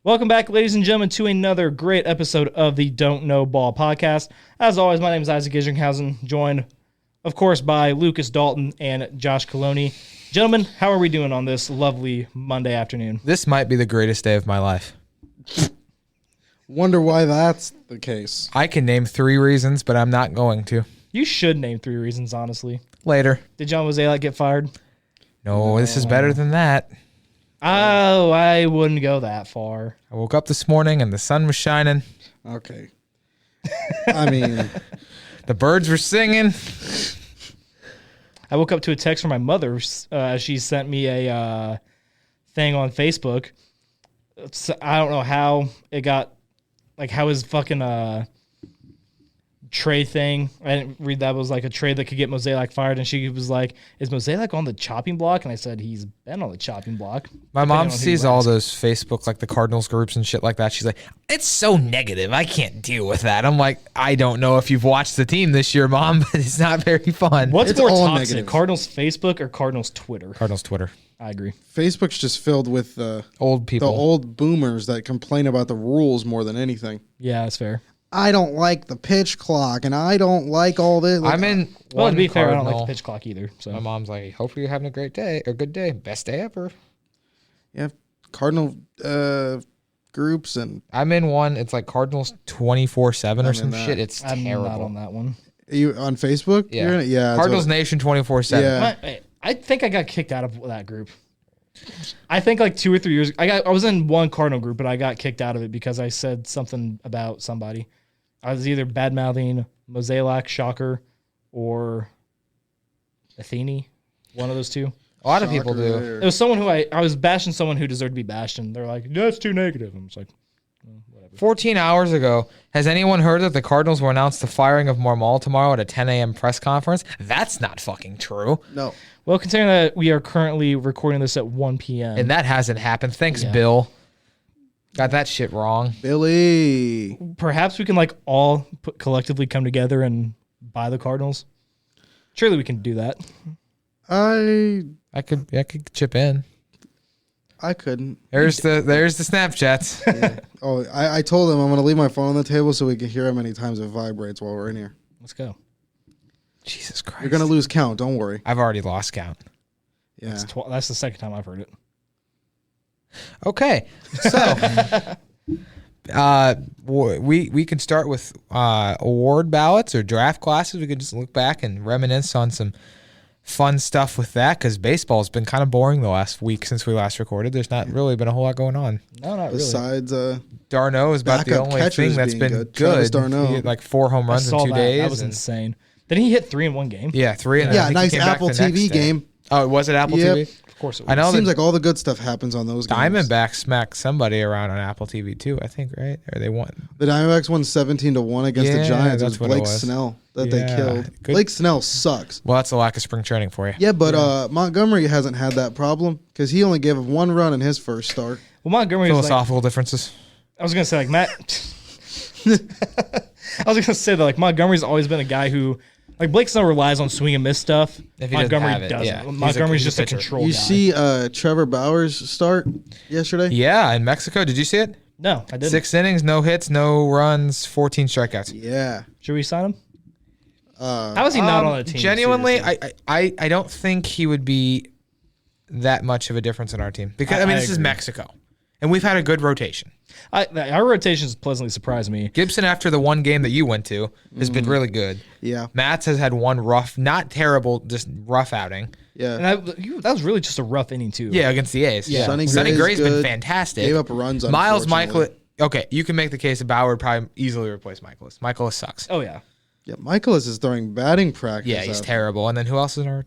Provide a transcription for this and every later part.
Welcome back, ladies and gentlemen, to another great episode of the Don't Know Ball podcast. As always, my name is Isaac Isringhausen, joined, of course, by Lucas Dalton and Josh Coloni. Gentlemen, how are we doing on this lovely Monday afternoon? This might be the greatest day of my life. Wonder why that's the case. I can name 3 reasons, but I'm not going to. You should name 3 reasons, honestly. Later. Did John Mozeliak get fired? No, this is better than that. Oh, I wouldn't go that far. I woke up this morning and the sun was shining. Okay. I mean, The birds were singing. I woke up to a text from my mother. She sent me a thing on Facebook. I don't know how it got, like how his fucking trade thing. I didn't read that. It was like a trade that could get Mozeliak fired. And she was like, is Mozeliak on the chopping block? And I said, he's been on the chopping block. My mom sees all those Facebook, like the Cardinals groups and shit like that. She's like, it's so negative. I can't deal with that. I'm like, I don't know if you've watched the team this year, Mom, but it's not very fun. What's It's more all toxic, negative. Cardinals Facebook or Cardinals Twitter? Cardinals Twitter. I agree. Facebook's just filled with Old the people. old boomers that complain about the rules more than anything. Yeah, that's fair. I don't like the pitch clock, and I don't like all this. I'm in Well, one to be fair, I don't like Cardinal. the pitch clock either. So My mom's like, hopefully you're having a great day, or good day, best day ever. Yeah, Cardinal groups, and I'm in one. It's like Cardinals 24/7 or I'm some in that. shit. It's I'm terrible. not on that one. you on Facebook? Yeah, You're in it? Yeah. that's Cardinals what- Nation 24/7. Yeah. I think I got kicked out of that group. I think like 2 or 3 years. I was in one Cardinal group, but I got kicked out of it because I said something about somebody. I was either bad mouthing Mozeliak, Shocker, or Athene. One of those two. A lot of people Shocker do. there. It was someone who I was bashing someone who deserved to be bashed, and they're like, "That's too negative." I'm just like, 14 hours ago, has anyone heard that the Cardinals will announce the firing of Marmol tomorrow at a 10 a.m. press conference? That's not fucking true. No. well, considering that we are currently recording this at 1 p.m. And that hasn't happened. Thanks, Yeah. Bill. Got that shit wrong. Billy. perhaps we can like all collectively come together and buy the Cardinals. Surely we can do that. I could chip in. I couldn't. There's the Snapchats. Oh, I told him I'm going to leave my phone on the table so we can hear how many times it vibrates while we're in here. Let's go. Jesus Christ. You're going to lose count. Don't worry. I've already lost count. Yeah. That's the second time I've heard it. Okay. So we can start with award ballots or draft classes. We could just look back and reminisce on some fun stuff with that because baseball's been kind of boring the last week since we last recorded. There's not really been a whole lot going on. No, not really. Besides, D'Arnaud is about the Backup only catchers thing that's being been good. Travis good. d'Arnaud. He hit like 4 home I runs in saw 2 that. days. That was and- insane. Did he hit 3 in one game? Yeah, 3 and yeah, I think he nice came back Apple the next TV day. game. Oh, was it Apple Yep. TV? Of course it was. I know Seems that like all the good stuff happens on those games. Diamondbacks smacked somebody around on Apple TV too, I think, right? Or they won. The Diamondbacks won 17-1 against Yeah, the Giants. It that's was what it Blake was. Snell that Yeah, they killed. good. Blake Snell sucks. Well, that's the lack of spring training for you. Yeah, but Montgomery hasn't had that problem because he only gave up 1 run in his first start. Well, Montgomery was like, Philosophical differences. I was gonna say like Matt. I was gonna say that like Montgomery's always been a guy who, like Blake Snell relies on swing and miss stuff. If he doesn't Montgomery have it, doesn't. yeah. Montgomery's He's just a pitcher. control You guy. see Trevor Bauer's start yesterday? Yeah, in Mexico. Did you see it? No, I didn't. 6 innings, no hits, no runs, 14 strikeouts. Yeah. Should we sign him? How is he not on a team? Genuinely, seriously? I don't think he would be that much of a difference in our team because I mean I this is agree. Mexico, and we've had a good rotation. Our rotations pleasantly surprised me. Gibson, after the one game that you went to, has been really good. Yeah. Matz has had one rough, not terrible, just rough outing. Yeah. And that was really just a rough inning too. Yeah, against the A's. Yeah. Sonny Gray's been good. fantastic. Gave up runs, Miles unfortunately. Michaelis. Okay, you can make the case that Bauer would probably easily replace Michaelis. Michaelis sucks. Oh yeah. Yeah, Michaelis is throwing batting practice. Yeah, he's out. terrible. And then who else is in our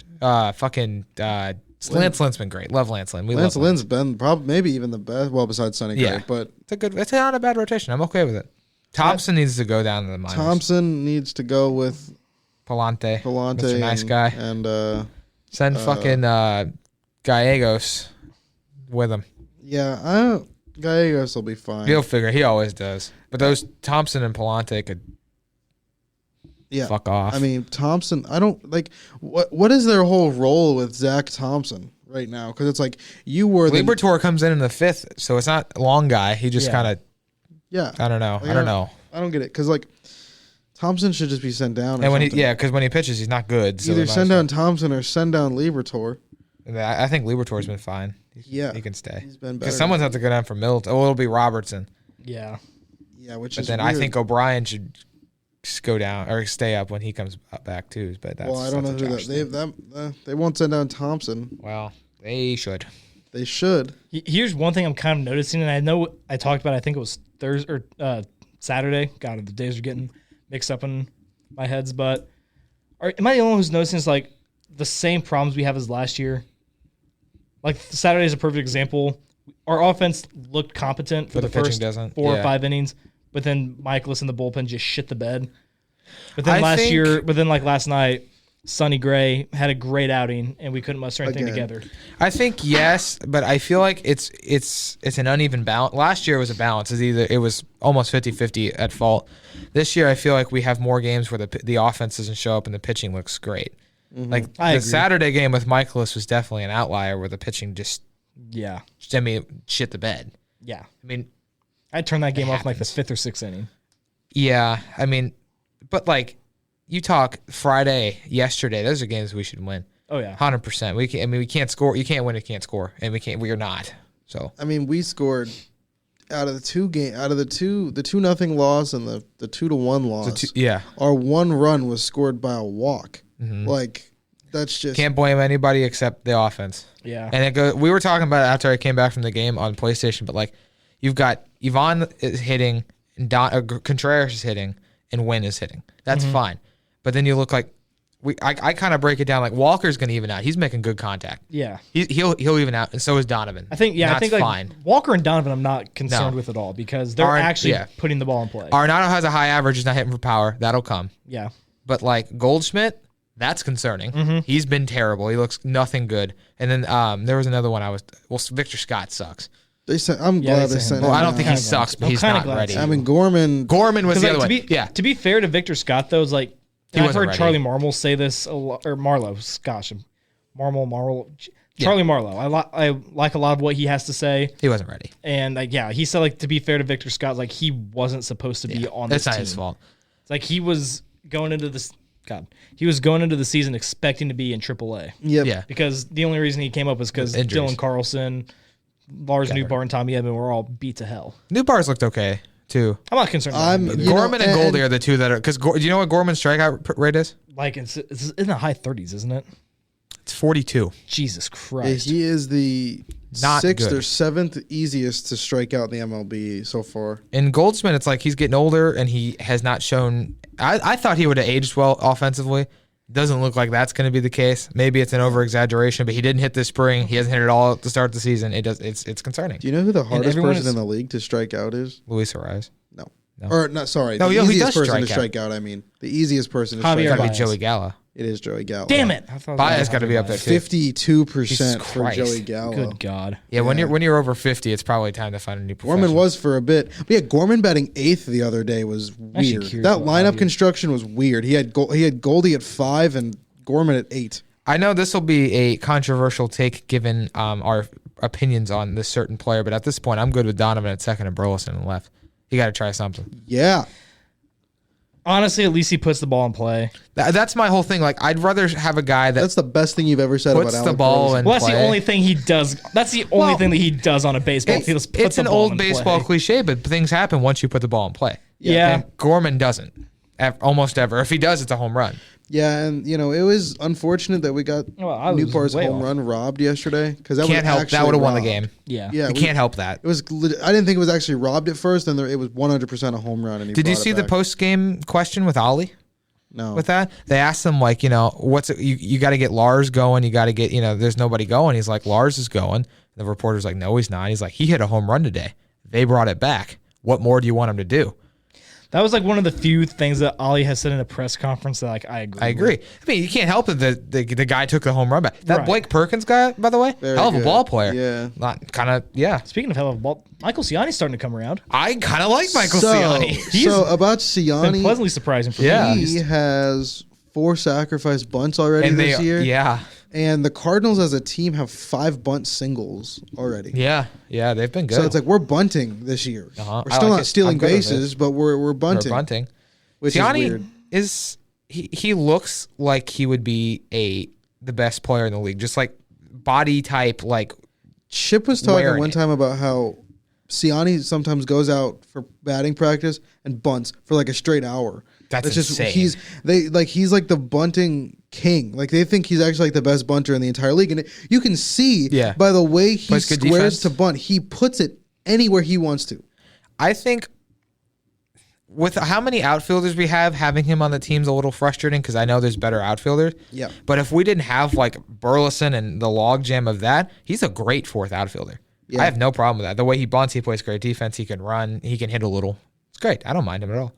Lance Lynn's been great. Love Lance Lynn. We Lance love Lynn's been probably maybe even the best. Well, besides Sonny Gray, Yeah. but It's not a bad rotation. I'm okay with it. Thompson needs to go down to the minors. Thompson needs to go with Palante. Palante. Mr. Nice guy. And Send fucking Gallegos with him. yeah, Gallegos will be fine. He'll figure. He always does. But those Thompson and Palante could. Yeah. fuck off. I mean, Thompson, I don't like what is their whole role with Zach Thompson right now? Because it's like you were the Liberatore comes in the 5th, so it's not a long guy. He just kind of, yeah. I don't know. Like, I don't know. I don't get it because like Thompson should just be sent down. Or And when something. because when he pitches, he's not good. So Either send down Thompson or send down Liberatore. I think Liberatore's been fine. Yeah, he can stay. He's been better. Because someone's have to go down for Middleton. Oh, it'll be Robertson. Yeah. Yeah, which But is then weird. I think O'Brien should just go down or stay up when he comes back too. But that's I don't know that's a who Josh that thing. they won't send down Thompson. Well, they should. They should. Here's one thing I'm kind of noticing, and I know I talked about. I think it was Thursday or Saturday. God, the days are getting mixed up in my heads. But am I the only one who's noticing it's like the same problems we have as last year? Like Saturday is a perfect example. Our offense looked competent for But the the pitching first doesn't. 4 Yeah. or 5 innings, but then Michaelis in the bullpen just shit the bed. But then I last night, Sonny Gray had a great outing, and we couldn't muster anything Again. together. I think yes, but I feel like it's an uneven balance. Last year was a balance. It was almost 50-50 at fault. This year I feel like we have more games where the offense doesn't show up and the pitching looks great. Like I the agree. Saturday game with Michaelis was definitely an outlier where the pitching just shit the bed. Yeah. I mean, I turned that game off in like the happens. 5th or 6th inning. yeah, I mean, but like you talk Friday, yesterday, those are games we should win. Oh yeah. 100%. We can't score. You can't win if you can't score, and we are not. So I mean, we scored out of the 2-0 loss and the 2-1 loss. yeah, Our one run was scored by a walk. Like that's just can't blame anybody except the offense. Yeah. And it goes. We were talking about it after I came back from the game on PlayStation, but like you've got Yvonne is hitting, and Contreras is hitting, and Wynn is hitting. That's fine. But then you look like I kind of break it down like Walker's going to even out. He's making good contact. Yeah. He'll even out, and so is Donovan. I think like fine. Walker and Donovan I'm not concerned No. with at all because they're actually putting the ball in play. Arenado has a high average. He's not hitting for power. That'll come. Yeah. But like Goldschmidt, that's concerning. He's been terrible. He looks nothing good. And then there was another one Victor Scott sucks. they sent. I'm glad they they sent. sent him Well, I out. don't think he Kinda glad. sucks, but I'm he's kinda not glad. ready. I mean, Gorman Gorman was the Like, other way. to be fair to Victor Scott though, is like He I've wasn't heard ready. Charlie Marmol say this a lot, or Marlowe. Gosh, Charlie Marlowe. I like a lot of what he has to say, He wasn't ready. and like he said like to be fair to Victor Scott, like he wasn't supposed to be on That's this not team. his fault. It's like he was going into this. He was going into the season expecting to be in AAA. Yep. Yeah. Because the only reason he came up was because Injuries. Dylan Carlson, Lars Newbar, and Tommy Edman were all beat to hell. New bars looked okay too. I'm not concerned about him either. Gorman and Goldie are the two that are because do you know what Gorman's strikeout rate is? Like it's in the high 30s, isn't it? It's 42. Jesus Yeah, Christ. he is the Not 6th good. or 7th easiest to strike out in the MLB so far. In Goldsmith, it's like he's getting older and he has not shown. I thought he would have aged well offensively. Doesn't look like that's going to be the case. Maybe it's an over exaggeration, but he didn't hit this spring. He hasn't hit it all at the start of the season. It's concerning. Do you know who the hardest everyone person is- in the league to strike out is? Luis Ariz. No. No. Or not. Sorry. No, the he easiest does person to strike out. strike out. I mean, the easiest person to Javier strike Got to out. be Baez. Joey Gallo. It is Joey Gallo. Damn it. Baez got to be up there too. 52% for Christ. Joey Gallo. Good God. Yeah, when you're over 50, it's probably time to find a new profession. Gorman was for a bit. But yeah, Gorman batting 8th the other day was Actually weird. curious That about lineup Javier. construction was weird. He had Goldie at 5 and Gorman at 8. I know this will be a controversial take given our opinions on this certain player, but at this point, I'm good with Donovan at second and Burleson in left. You got to try something. Yeah. Honestly, at least he puts the ball in play. That's my whole thing. Like, I'd rather have a guy that That's the best thing you've ever said puts about the Alec ball Burleson. in Well, that's play. the only thing he does. That's the only Well, thing that he does on a baseball field. is put It's the an ball old in baseball play. cliche, but things happen once you put the ball in play. Yeah. And Gorman doesn't. Almost ever. If he does, it's a home run. Yeah, and it was unfortunate that we got Well, I was Newpar's way home off. run robbed yesterday because that Can't was help. actually That would have won the robbed. game. Yeah. Yeah, You we- can't help that. It was. I didn't think it was actually robbed at first, and it was 100% a home run. And he Did you brought it see the back. post game question with Ollie? No. With that, they asked him like, what's it, you got to get Lars going. You got to get, there's nobody going. He's like, Lars is going. The reporter's like, no, he's not. He's like, he hit a home run today. They brought it back. What more do you want him to do? That was like one of the few things that Ollie has said in a press conference that like I agree. I agree. I mean, you can't help it that the guy took the home run back. That Right. Blake Perkins guy, by the way, Very hell of a good. ball player. Yeah. Not kind of, yeah. Speaking of hell of a ball, Michael Ciani's starting to come around. I kind of like Michael so, Ciani. So about Been Ciani, pleasantly surprising for me. Yeah. at he least. has 4 sacrifice bunts already this year. Yeah. And the Cardinals as a team have 5 bunt singles already. Yeah. Yeah. They've been good. So it's like we're bunting this year. Uh-huh. We're I still like not it. stealing I'm good with bases, but we're Or bunting, bunting. which is Ciani weird. he looks like he would be the best player in the league. Just like body type, like Chip was talking wearing one it. time about how Ciani sometimes goes out for batting practice and bunts for like a straight hour. That's just insane. he's like the bunting king. Like they think he's actually like the best bunter in the entire league, and you can see Yeah. by the way he Plays good squares defense. to bunt, he puts it anywhere he wants to. I think with how many outfielders we have, having him on the team's a little frustrating because I know there's better outfielders. Yeah. But if we didn't have like Burleson and the logjam of that, he's a great 4th outfielder. Yeah. I have no problem with that. The way he bunts, he plays great defense. He can run. He can hit a little. It's great. I don't mind him at all.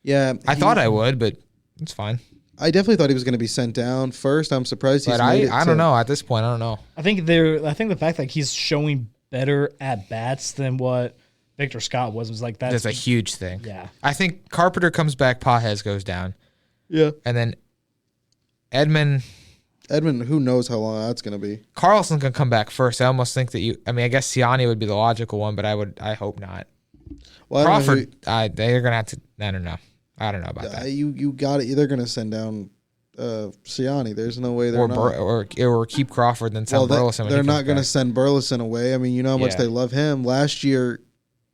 Yeah, I thought I would, but it's fine. I definitely thought he was going to be sent down first. I'm surprised he's But made it I don't know. At this point, I don't know. I think the fact that he's showing better at bats than what Victor Scott was like That's a huge thing. yeah. I think Carpenter comes back, Pajes goes down, Yeah, and then Edmund who knows how long that's going to be. Carlson can come back first. I almost think that I guess Ciani would be the logical one, but I hope not. Well, I don't know Crawford, they're gonna have to. I don't know. I don't know about that. you got it. They're going to send down Ciani. There's no way they're Or, not. or keep Crawford and send Burleson. when they're he not comes going to back. send Burleson away. I mean, you know how much Yeah. they love him. Last year,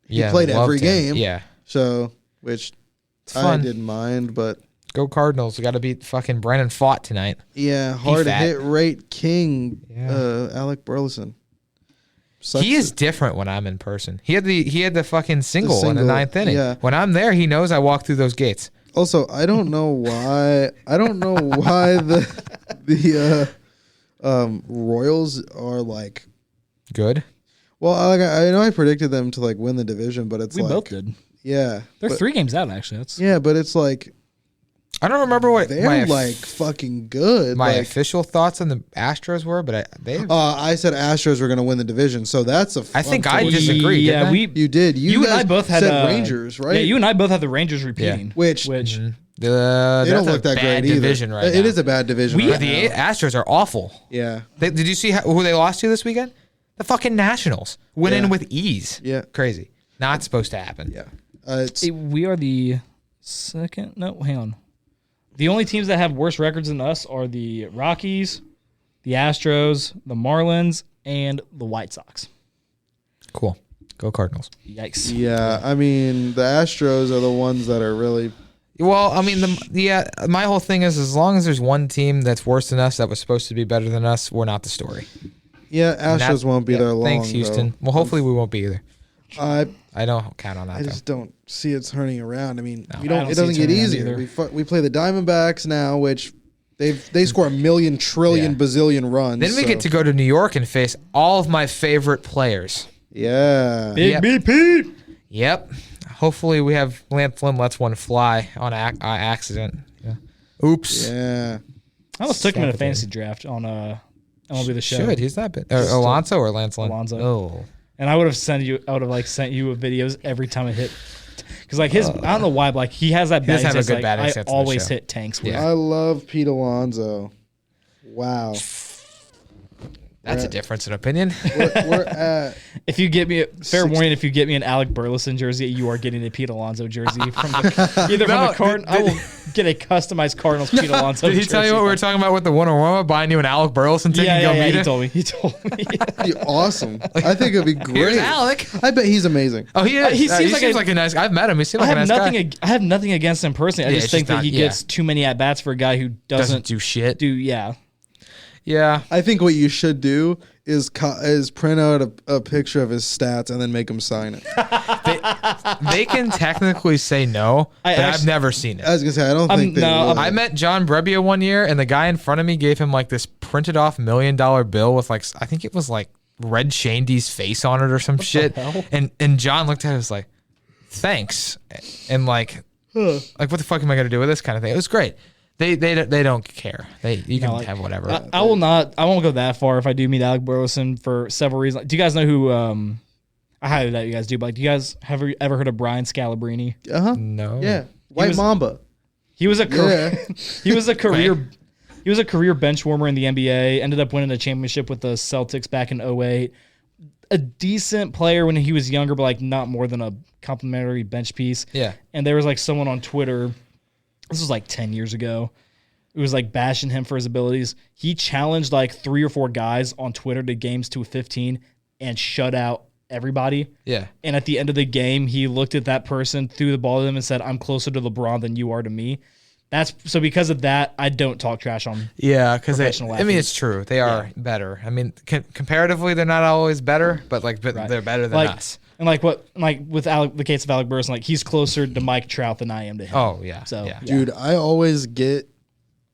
he Yeah, played loved every him. game. Yeah, So, which it's I fun. didn't mind, but Go Cardinals. We got to beat fucking Brandon Fott tonight. yeah, hard fat. hit rate king, Yeah. Alec Burleson. He is different when I'm in person. He had the fucking single in the single, 9th inning. yeah. When I'm there, he knows I walk through those gates. Also, I don't know why. The Royals are like. Good. Well, I know I predicted them to like win the division, but it's We like both did. yeah, They're but- 3 games out actually. That's Yeah, but it's like I don't remember what they're like fucking good. my like, official thoughts on the Astros were, but I said Astros were going to win the division, so that's a. I think fun I twist. disagree. Yeah, didn't I? we You did. you and guys I both had said Rangers, right? Yeah, you and I both had the Rangers repeating. Which- which Mhm. They don't That's look a that bad great either. division right It now. is a bad division. But right the now. Astros are awful. Yeah, Did you see who they lost to this weekend? The fucking Nationals went Yeah. in with ease. Yeah. Crazy. Not supposed to happen. yeah. It's we are the second. No, hang on. The only teams that have worse records than us are the Rockies, the Astros, the Marlins, and the White Sox. Cool. Go Cardinals. Yikes. yeah. I mean, the Astros are the ones that are really. Well, I mean, my whole thing is as long as there's one team that's worse than us that was supposed to be better than us, we're not the story. Yeah, And Astros that- won't be yeah, there long. Thanks, Houston. though. Well, hopefully we won't be either. I I don't count on that, I though. just don't see it turning around. I mean, No. we I don't. don't It see it doesn't get turning around easier. either. We play the Diamondbacks now, which they score a million trillion Yeah. bazillion runs. Then we get to go to New York and face all of my favorite players. yeah. Big Yep. BP. Yep. Hopefully we have Lance Flynn lets one fly on accident. Yeah. Oops. Yeah. I almost took him in a Scapulated. fantasy draft on MLB The Show. Should. He's not been. Alonso or Lance Lynn? Alonso. Oh. And I would have sent you videos every time it hit. Because like his, I don't know why, but like he has that doesn't batting have a sense, good like, batting I sense in the always show. hit tanks with. Yeah. I love Pete Alonso. Wow. That's a difference in opinion. We're at If you get me fair warning, if you get me an Alec Burleson jersey, you are getting a Pete Alonso jersey from either from No, the Cardinals. I will get a customized Cardinals Pete Alonso. Did he jersey. tell you what we were talking about with the one-on-one, buying you an Alec Burleson ticket and go meet he him? told me. He told me. be awesome. I think it'd be Here's great. Alec. I bet he's amazing. Oh, he is. He seems like a- a nice guy. I've met him. He seems I like a have nice nothing. guy. I have nothing against him personally. I Yeah, just it's think just that he not- yeah. gets too many at bats for a guy who Doesn't doesn't do shit. do. Yeah. Yeah. I think what you should do is print out a picture of his stats and then make him sign it. They can technically say no, I but actually- I've never seen it. I was gonna say I don't think they no, would. I met John Brebbia one year, and the guy in front of me gave him like this printed off $1 million bill with like I think it was like Red Shandy's face on it or some shit. hell? And John looked at it and was like, "Thanks," and like Like, what the fuck am I gonna do with this kind of thing? It was great. They don't care. You can have whatever. I will not. I won't go that far if I do meet Alec Burleson for several reasons. Do you guys know who? I highly doubt you guys do, but do you guys have ever heard of Brian Scalabrine? No. Yeah. White Mamba. He was a he was a career he was a career bench warmer in the NBA. Ended up winning a championship with the Celtics back in 2008. A decent player when he was younger, but like not more than a complimentary bench piece. Yeah. And there was like someone on Twitter. This was like 10 years ago. It was like bashing him for his abilities. He challenged like 3 or 4 guys on Twitter to games to 15 and shut out everybody. Yeah. And at the end of the game, he looked at that person, threw the ball to them, and said, "I'm closer to LeBron than you are to me." That's so because of that, I don't talk trash on. Yeah, because professional I mean, athletes. it's true. They are better. I mean, comparatively, they're not always better, but like they're better than us. And like with the case of Alec Burleson, like he's closer to Mike Trout than I am to him. Oh yeah. So yeah. Dude, I always get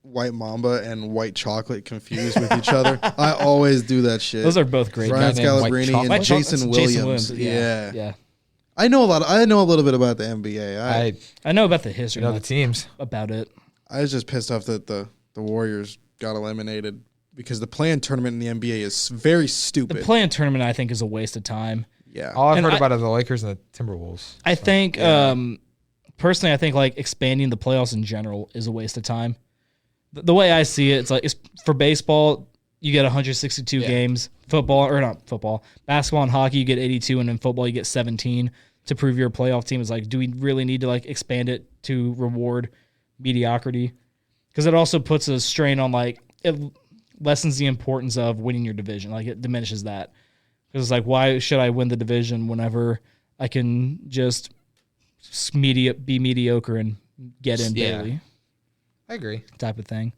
White Mamba and White Chocolate confused with each other. I always do that shit. Those are both great. Brian guy named White Scalabrine Chocolate? and Jason Williams. Yeah. Yeah. I know a little bit about the NBA. I know about the history. You know the teams. About it. I was just pissed off that the Warriors got eliminated because the play-in tournament in the NBA is very stupid. The play-in tournament, I think, is a waste of time. Yeah. All I've And heard about are the Lakers and the Timberwolves. I think, personally, I think like expanding the playoffs in general is a waste of time. The way I see it, it's for baseball, you get 162 games. Basketball and hockey, you get 82, and in football, you get 17 to prove you're a playoff team. It's like, do we really need to like expand it to reward mediocrity? Because it also puts a strain on like it lessens the importance of winning your division. Like it diminishes that. Because it's like, why should I win the division whenever I can just be mediocre and get in daily? I agree. Type of thing.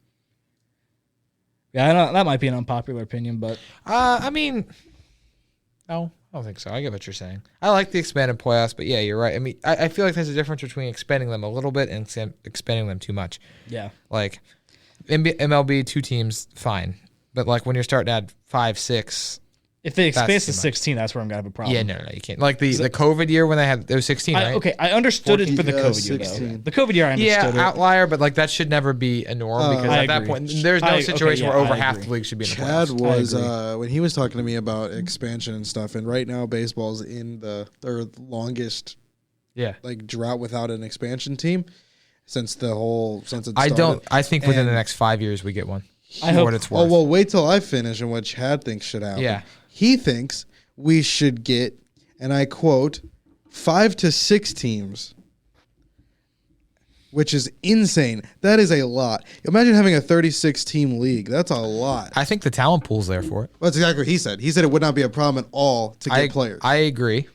Yeah, I know that might be an unpopular opinion, but I mean, no, I don't think so. I get what you're saying. I like the expanded playoffs, but yeah, you're right. I mean, I feel like there's a difference between expanding them a little bit and expanding them too much. yeah. Like MLB, 2 teams, fine, but like when you're starting to add 5, 6. If they expand That's to too much. 16, that's where I'm gonna have a problem. Yeah, no, you can't. Like the COVID year when it was 16, right? Okay, I understood it for the 14, COVID year. 16. Though. The COVID year, I understood it. Outlier, but like that should never be a norm because I at that agree. point, there's no situation where over I half agree. the league should be in the Chad playoffs. was when he was talking to me about expansion and stuff, and right now baseball's in their longest like drought without an expansion team since it started. I think within And- the next 5 years we get one. I For hope- what it's worth. Oh well, wait till I finish and what Chad thinks should happen. Yeah. He thinks we should get, and I quote, 5 to 6 teams, which is insane. That is a lot. Imagine having a 36-team league. That's a lot. I think the talent pool's there for it. That's exactly what he said. He said it would not be a problem at all to get players. I agree.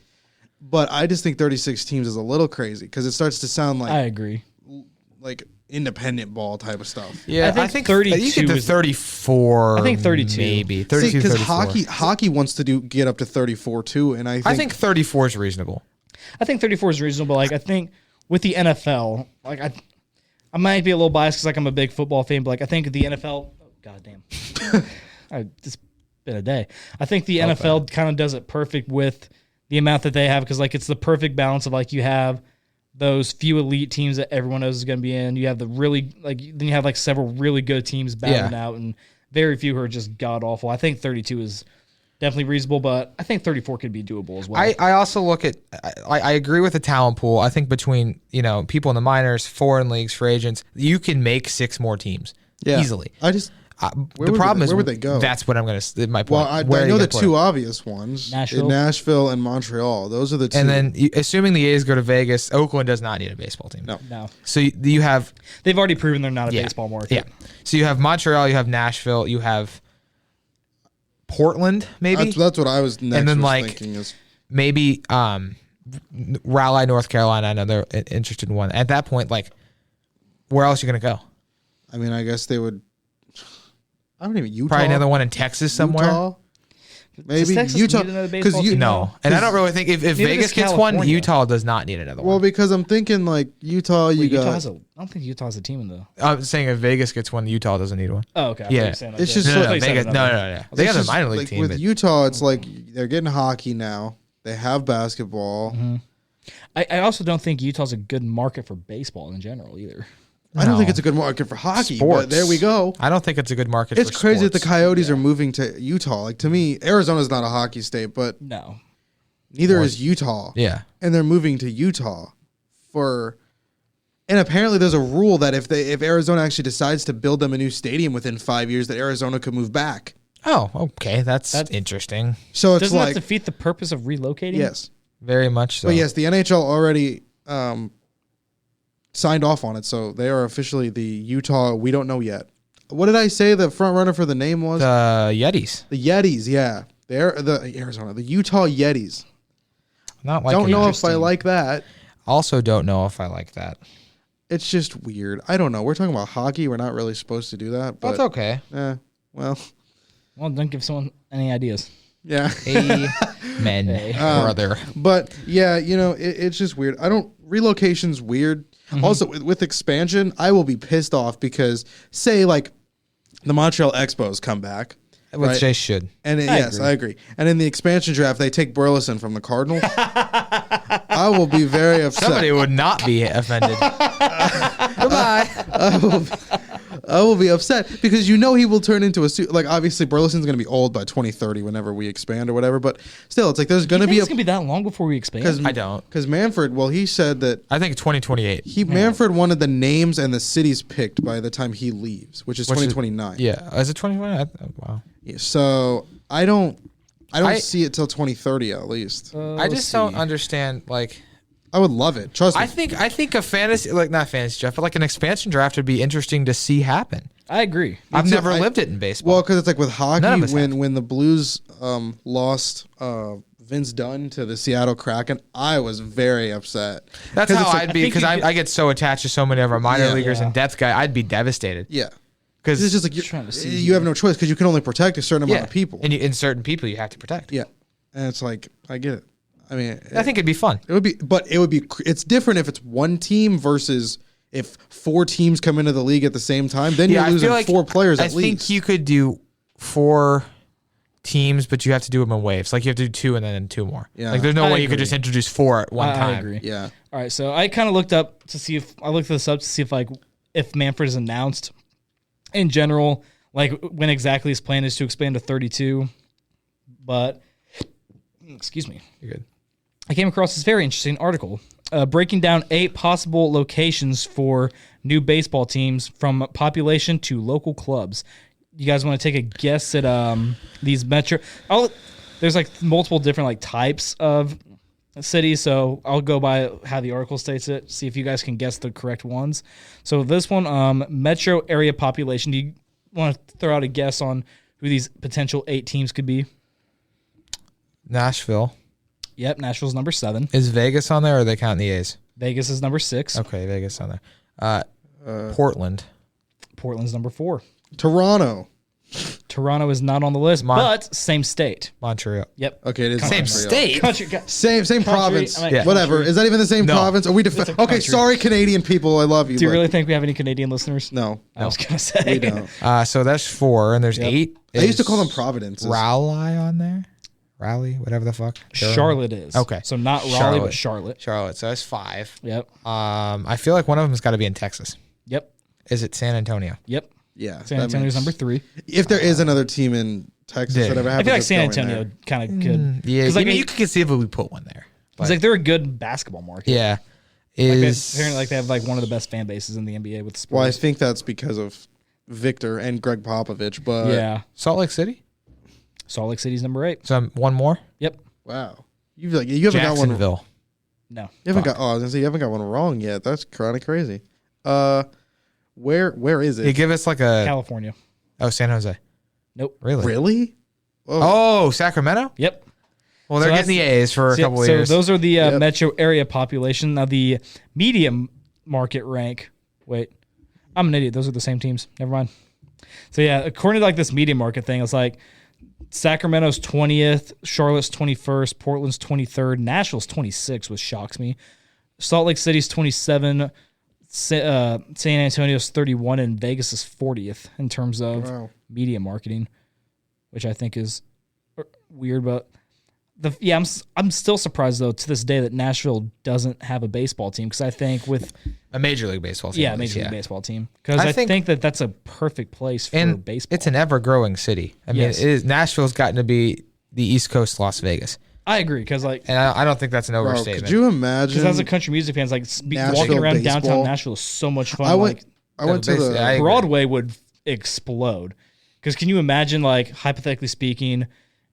But I just think 36 teams is a little crazy because it starts to sound I agree. like independent ball type of stuff. Yeah, I think 32 You get to is- 34. I think 32. maybe See, 32, because 34. hockey wants to get up to 34 too, and I think 34 is reasonable. I think 34 is reasonable. Like I think with the NFL, like I might be a little biased because like I'm a big football fan, but like I think the NFL. Oh, goddamn, it's been a day. I think the NFL kind of does it perfect with the amount that they have because like it's the perfect balance of like you have those few elite teams that everyone knows is going to be in. You have the really then you have like several really good teams battling out, and very few who are just god awful. I think 32 is definitely reasonable, but I think 34 could be doable as well. I also look at I agree with the talent pool. I think between people in the minors, foreign leagues, free agents, you can make 6 more teams easily. I just The problem is where would they go? That's what I'm going to. My point. Well, I Where are know you the gonna put 2 them? obvious ones: Nashville. Nashville and Montreal. Those are the 2. And then, assuming the A's go to Vegas, Oakland does not need a baseball team. no, So you have they've already proven they're not a baseball market. Yeah. So you have Montreal, you have Nashville, you have Portland, maybe. that's what I was next. And then, was like, thinking is Maybe Raleigh, North Carolina. I know they're interested in one. At that point, like, where else are you going to go? I mean, I guess they would. I don't even Utah. Probably another one in Texas somewhere. Utah? Maybe Does Texas Utah need another baseball you team? No, and I don't really think if Neither Vegas does gets one, California. Utah does not need another Well, one. because I'm thinking like Utah. You Wait, got. I don't think Utah has a team in the. I'm saying if Vegas gets one, Utah doesn't need one. Oh, okay. I thought Yeah. you were saying like It's that. just I so- thought you said Vegas. another. No. They It's have a just, minor league like, team. with but- Utah. It's like they're getting hockey now. They have basketball. I also don't think Utah's a good market for baseball in general either. I don't think it's a good market for hockey, Sports. but there we go. I don't think it's a good market It's for crazy that the sports. Coyotes are moving to Utah. Like, to me, Arizona's not a hockey state, but No. neither is Utah. Yeah. And they're moving to Utah and apparently there's a rule that if Arizona actually decides to build them a new stadium within 5 years, that Arizona could move back. Oh, okay. That's interesting. So it's Doesn't like, that defeat the purpose of relocating? yes. Very much so. But yes, the NHL already signed off on it, so they are officially the Utah. We don't know yet. What did I say the front runner for the name was? The Yetis. The Yetis, yeah. They're the Utah Yetis. Not like Don't know if I like that. Also don't know if I like that. It's just weird. I don't know. We're talking about hockey. We're not really supposed to do that. But That's okay. Well, Don't give someone any ideas. yeah. Amen, brother. But yeah, it's just weird. Relocation's weird. Mm-hmm. Also, with expansion, I will be pissed off because, say, like, the Montreal Expos come back. Which right? they should. And I agree. And in the expansion draft, they take Burleson from the Cardinals. I will be very upset. Somebody would not be offended. Goodbye. I will be upset because he will turn into like, obviously Burleson's going to be old by 2030 whenever we expand or whatever, but still, it's like there's going to be it's going to be that long before we expand? I don't. Because Manfred, he said that I think 2028. Manfred wanted the names and the cities picked by the time he leaves, which is 2029. Yeah. Is it 2029? Wow. Yeah, so I don't see it till 2030 at least. I just don't understand, like, I would love it. Trust me. I think a fantasy, like, not fantasy draft, but like an expansion draft would be interesting to see happen. I agree. I've never lived it in baseball. Well, because it's like with hockey, None of us when the Blues lost Vince Dunn to the Seattle Kraken, I was very upset. That's how I'd be, because I I get so attached to so many of our minor leaguers and depth guy. I'd be devastated. Yeah. Because it's just like you have no choice because you can only protect a certain amount of people. And in certain people you have to protect. Yeah. And it's like, I get it. I mean, I think it'd be fun. It's different if it's one team versus if 4 teams come into the league at the same time. Then you're losing like 4 players at least. I think you could do 4 teams, but you have to do them in waves. Like you have to do 2 and then 2 more. Yeah. Like there's no way you could just introduce 4 at one time. I agree. Yeah. All right. So I kind of looked this up to see if Manfred is announced in general, like when exactly his plan is to expand to 32. But excuse me. You're good. I came across this very interesting article breaking down 8 possible locations for new baseball teams from population to local clubs. You guys want to take a guess at these metro? There's like multiple different like types of cities, so I'll go by how the article states it. See if you guys can guess the correct ones. So this one, metro area population. Do you want to throw out a guess on who these potential 8 teams could be? Nashville. Yep, Nashville's number 7. Is Vegas on there, or are they counting the A's? Vegas is number 6. Okay, Vegas on there. Portland. Portland's number 4. Toronto. Toronto is not on the list, but same state. Montreal. Yep. Okay, it is Same Montreal. state. Same province. Yeah. Whatever. Country. Is that even the same province? Are we country. okay? Sorry, Canadian people. I love you. Do you really think we have any Canadian listeners? No. I was gonna say We don't. So that's 4, and there's 8. I used to call them providences. Raleigh on there? Raleigh, whatever the fuck. Charlotte is. Okay. So not Raleigh, but Charlotte. Charlotte. So that's 5. Yep. I feel like one of them has got to be in Texas. Yep. Is it San Antonio? Yep. Yeah. San Antonio's number 3. If there is another team in Texas, whatever happens, I feel like it's San going Antonio there. kind of could. Yeah. Like, you could conceivably put one there. It's like they're a good basketball market. Yeah. Apparently, they have like one of the best fan bases in the NBA with sports. Well, I think that's because of Victor and Greg Popovich, but yeah. Salt Lake City? Salt Lake City's number 8. So one more? Yep. Wow. You haven't got one. Jacksonville. No. You haven't got. Oh, I was gonna say you haven't got one wrong yet. That's kind of crazy. Where is it? You give us like a California. San Jose. Nope. Really? Really? Oh, Sacramento? Yep. Well, they're getting the A's for a couple of years. So those are the metro area population. Now the medium market rank. Wait, I'm an idiot. Those are the same teams. Never mind. So yeah, according to like this medium market thing, it's like Sacramento's 20th, Charlotte's 21st, Portland's 23rd, Nashville's 26th, which shocks me. Salt Lake City's 27, San Antonio's 31, and Vegas is 40th in terms of media marketing, which I think is weird. But I'm still surprised though to this day that Nashville doesn't have a baseball team because I think with a Major League Baseball team. Yeah, Major League Baseball team because I think that that's a perfect place for baseball. It's an ever-growing city. I mean, Nashville's gotten to be the East Coast Las Vegas. I agree because and I don't think that's an overstatement. Could you imagine? Because as a country music fan, walking around downtown Nashville is so much fun. I went to the Broadway would explode. Because can you imagine, hypothetically speaking,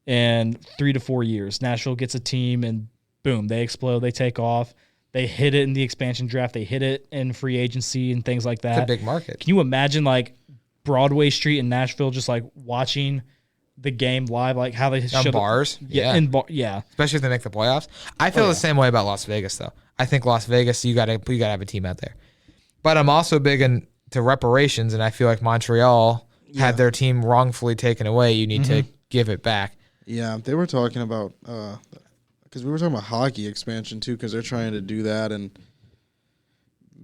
in 3 to 4 years, Nashville gets a team and boom, they explode, they take off, they hit it in the expansion draft, they hit it in free agency and things like that. It's a big market. Can you imagine Broadway Street in Nashville just watching the game live, how they on bars? Yeah. Especially if they make the playoffs. I feel the same way about Las Vegas though. I think Las Vegas, you gotta have a team out there. But I'm also big into reparations, and I feel like Montreal had their team wrongfully taken away. You need to give it back. Yeah, they were talking about because we were talking about hockey expansion too, because they're trying to do that and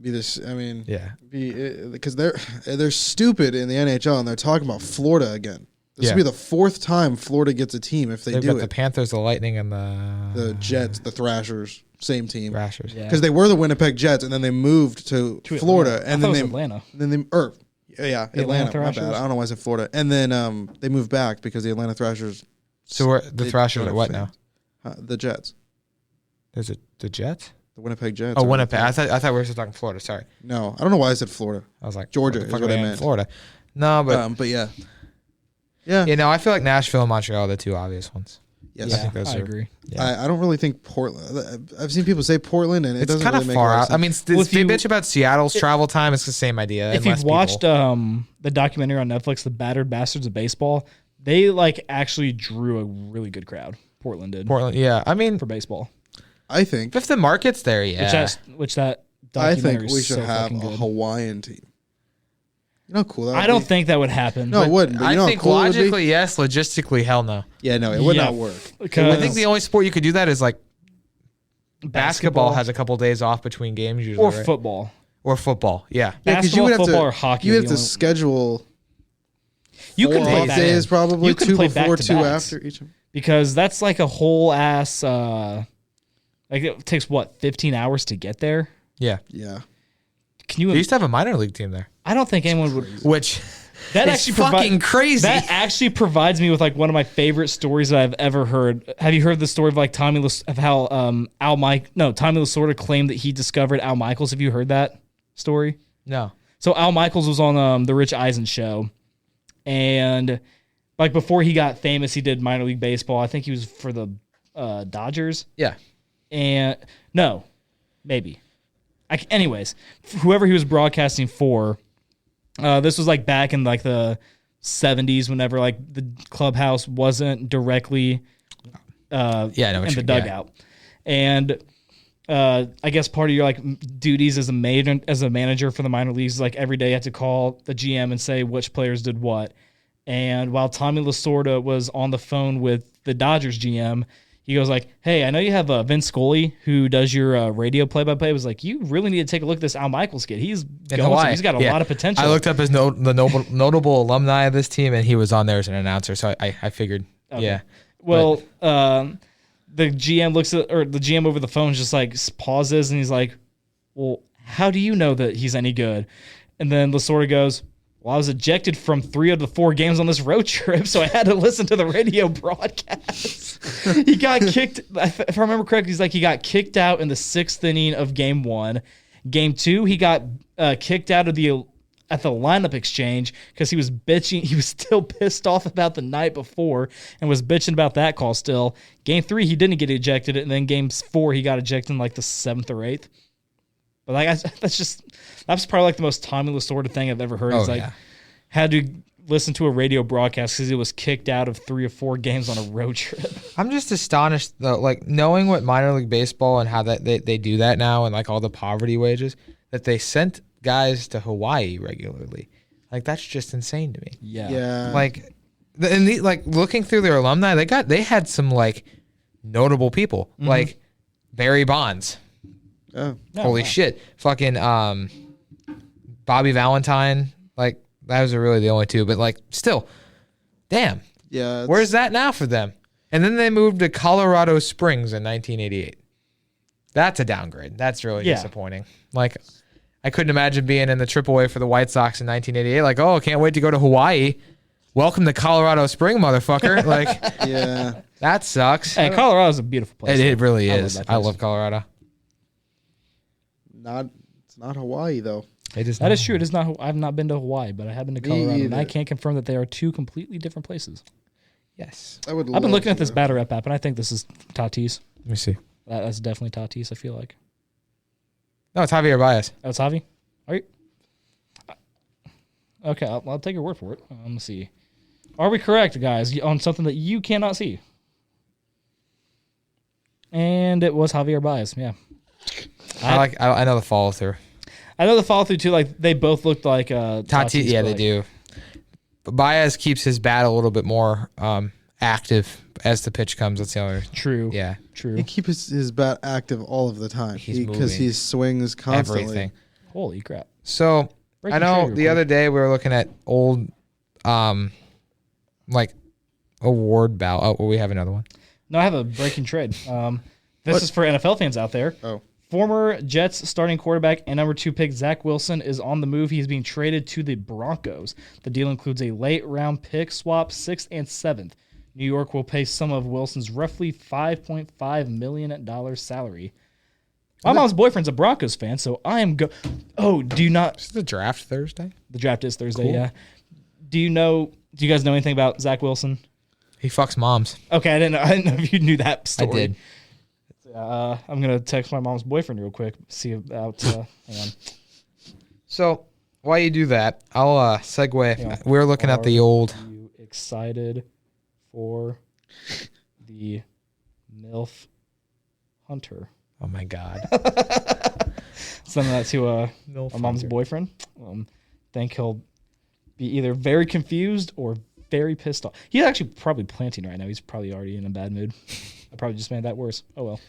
be this. I mean, because they're stupid in the NHL and they're talking about Florida again. This will be the 4th time Florida gets a team if they do it. The Panthers, the Lightning, and the Jets, the Thrashers, same team. Thrashers, because they were the Winnipeg Jets and then they moved to Florida and then Atlanta. Atlanta. My bad. I don't know why I said Florida. And then they moved back because the Atlanta Thrashers. So the Thrashers are what now? The Jets. Is it the Jets? The Winnipeg Jets. Oh, Winnipeg. I thought we were still talking Florida. Sorry. No, I don't know why I said Florida. I was like Georgia is what I meant. Florida. No, but yeah. I feel like Nashville and Montreal are the two obvious ones. Yes, I agree. Yeah. I don't really think Portland. I've seen people say Portland, and it doesn't kind really of make far out. sense. I mean, they bitch about Seattle's travel time. It's the same idea. If you've watched the documentary on Netflix, "The Battered Bastards of Baseball," they actually drew a really good crowd. Portland did. I mean, for baseball, I think if the market's there, which that I documentary think we should have a Hawaiian team. You know how cool that would be? I don't think that would happen. No, it wouldn't. But I think logically, yes. Logistically, hell no. Yeah, no, it would not work. I think the only sport you could do that is basketball has a couple days off between games usually, or football. Or football, yeah. Because you would have football or hockey. You have to schedule. You can play days probably. You can 2 play before, back 2 after each. Because that's a whole ass. It takes 15 hours to get there. Yeah. Can you? They used to have a minor league team there. I don't think anyone would. Which that is actually fucking crazy. That actually provides me with one of my favorite stories that I've ever heard. Have you heard the story of Tommy of how Tommy Lasorda claimed that he discovered Al Michaels? Have you heard that story? No. So Al Michaels was on the Rich Eisen show, and before he got famous, he did minor league baseball. I think he was for the Dodgers. Yeah. And no, maybe. Anyways, whoever he was broadcasting for, this was back in the 70s, whenever the clubhouse wasn't directly in the dugout, and I guess part of your duties as a manager for the minor leagues, every day you have to call the GM and say which players did what. And while Tommy Lasorda was on the phone with the Dodgers GM, he goes "Hey, I know you have Vince Scully who does your radio play-by-play." Was you really need to take a look at this Al Michaels kid. He's got a lot of potential. I looked up his notable alumni of this team, and he was on there as an announcer. So I figured, yeah. Well, the GM the GM over the phone just pauses, and he's "Well, how do you know that he's any good?" And then Lasorda goes, "Well, I was ejected from 3 of the 4 games on this road trip, so I had to listen to the radio broadcast." He got kicked. If I remember correctly, he got kicked out in the 6th inning of Game 1. Game 2, he got kicked out of at the lineup exchange because he was bitching. He was still pissed off about the night before and was bitching about that call still. Game 3, he didn't get ejected, and then Game 4, he got ejected in the 7th or 8th. But that's probably the most Tommy Lasorda thing I've ever heard. Had to listen to a radio broadcast because he was kicked out of 3 or 4 games on a road trip. I'm just astonished though, knowing what minor league baseball and how that they do that now, and all the poverty wages that they sent guys to Hawaii regularly. That's just insane to me. Yeah. Looking through their alumni, they had some notable people Barry Bonds. Oh. Holy shit. Fucking Bobby Valentine. That was really the only two. But still, damn. Yeah. Where's that now for them? And then they moved to Colorado Springs in 1988. That's a downgrade. That's really disappointing. Like, I couldn't imagine being in the AAA for the White Sox in 1988. Like, oh, can't wait to go to Hawaii. Welcome to Colorado Spring, motherfucker. Like, yeah, that sucks. Hey, Colorado's a beautiful place. It really is. I love Colorado. It's not Hawaii though. That is true. It is not. I've not been to Hawaii, but I have been to Colorado, and I can't confirm that they are two completely different places. Yes, I've been looking at this Batter app, and I think this is Tatis. Let me see. That's definitely Tatis. I feel like. No, it's Javier Baez. Oh, it's Javi. Are you? Okay, I'll take your word for it. Let me see. Are we correct, guys, on something that you cannot see? And it was Javier Baez. Yeah. I know the follow through. I know the follow through too. Like they both looked like Tatis. Yeah, they do. But Baez keeps his bat a little bit more active as the pitch comes. That's the other. True. Yeah. True. He keeps his bat active all of the time because he swings constantly. Everything. Holy crap! So I know the other day we were looking at old, like award ballot. Oh, we have another one. No, I have a breaking trade. This is for NFL fans out there. Oh. Former Jets starting quarterback and number 2 pick Zach Wilson is on the move. He's being traded to the Broncos. The deal includes a late-round pick swap, 6th and 7th. New York will pay some of Wilson's roughly $5.5 million salary. My mom's boyfriend's a Broncos fan, so I am Oh, do you not? Is the draft Thursday? The draft is Thursday, cool. yeah. Do you guys know anything about Zach Wilson? He fucks moms. Okay, I didn't know if you knew that story. I did. I'm going to text my mom's boyfriend real quick, see about, hang on. So while you do that, I'll segue. We're looking at the old. Are you excited for the MILF Hunter? Oh my God. Send that to my mom's boyfriend. Think he'll be either very confused or very pissed off. He's actually probably planting right now. He's probably already in a bad mood. I probably just made that worse. Oh well.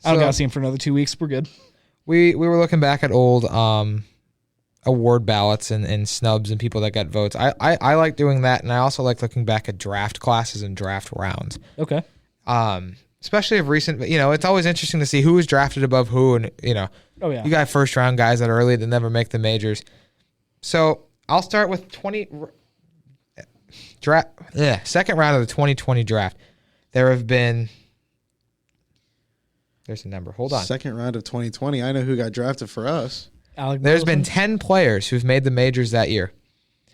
I don't gotta see him for another 2 weeks. We're good. We were looking back at old award ballots and snubs and people that got votes. I like doing that, and I also like looking back at draft classes and draft rounds. Okay. Especially of recent, it's always interesting to see who was drafted above who, and Oh yeah. you got first round guys that are early that never make the majors. So I'll start with second round of the 2020 draft. There have been. There's a number. Hold on. Second round of 2020. I know who got drafted for us. There's been 10 players who've made the majors that year.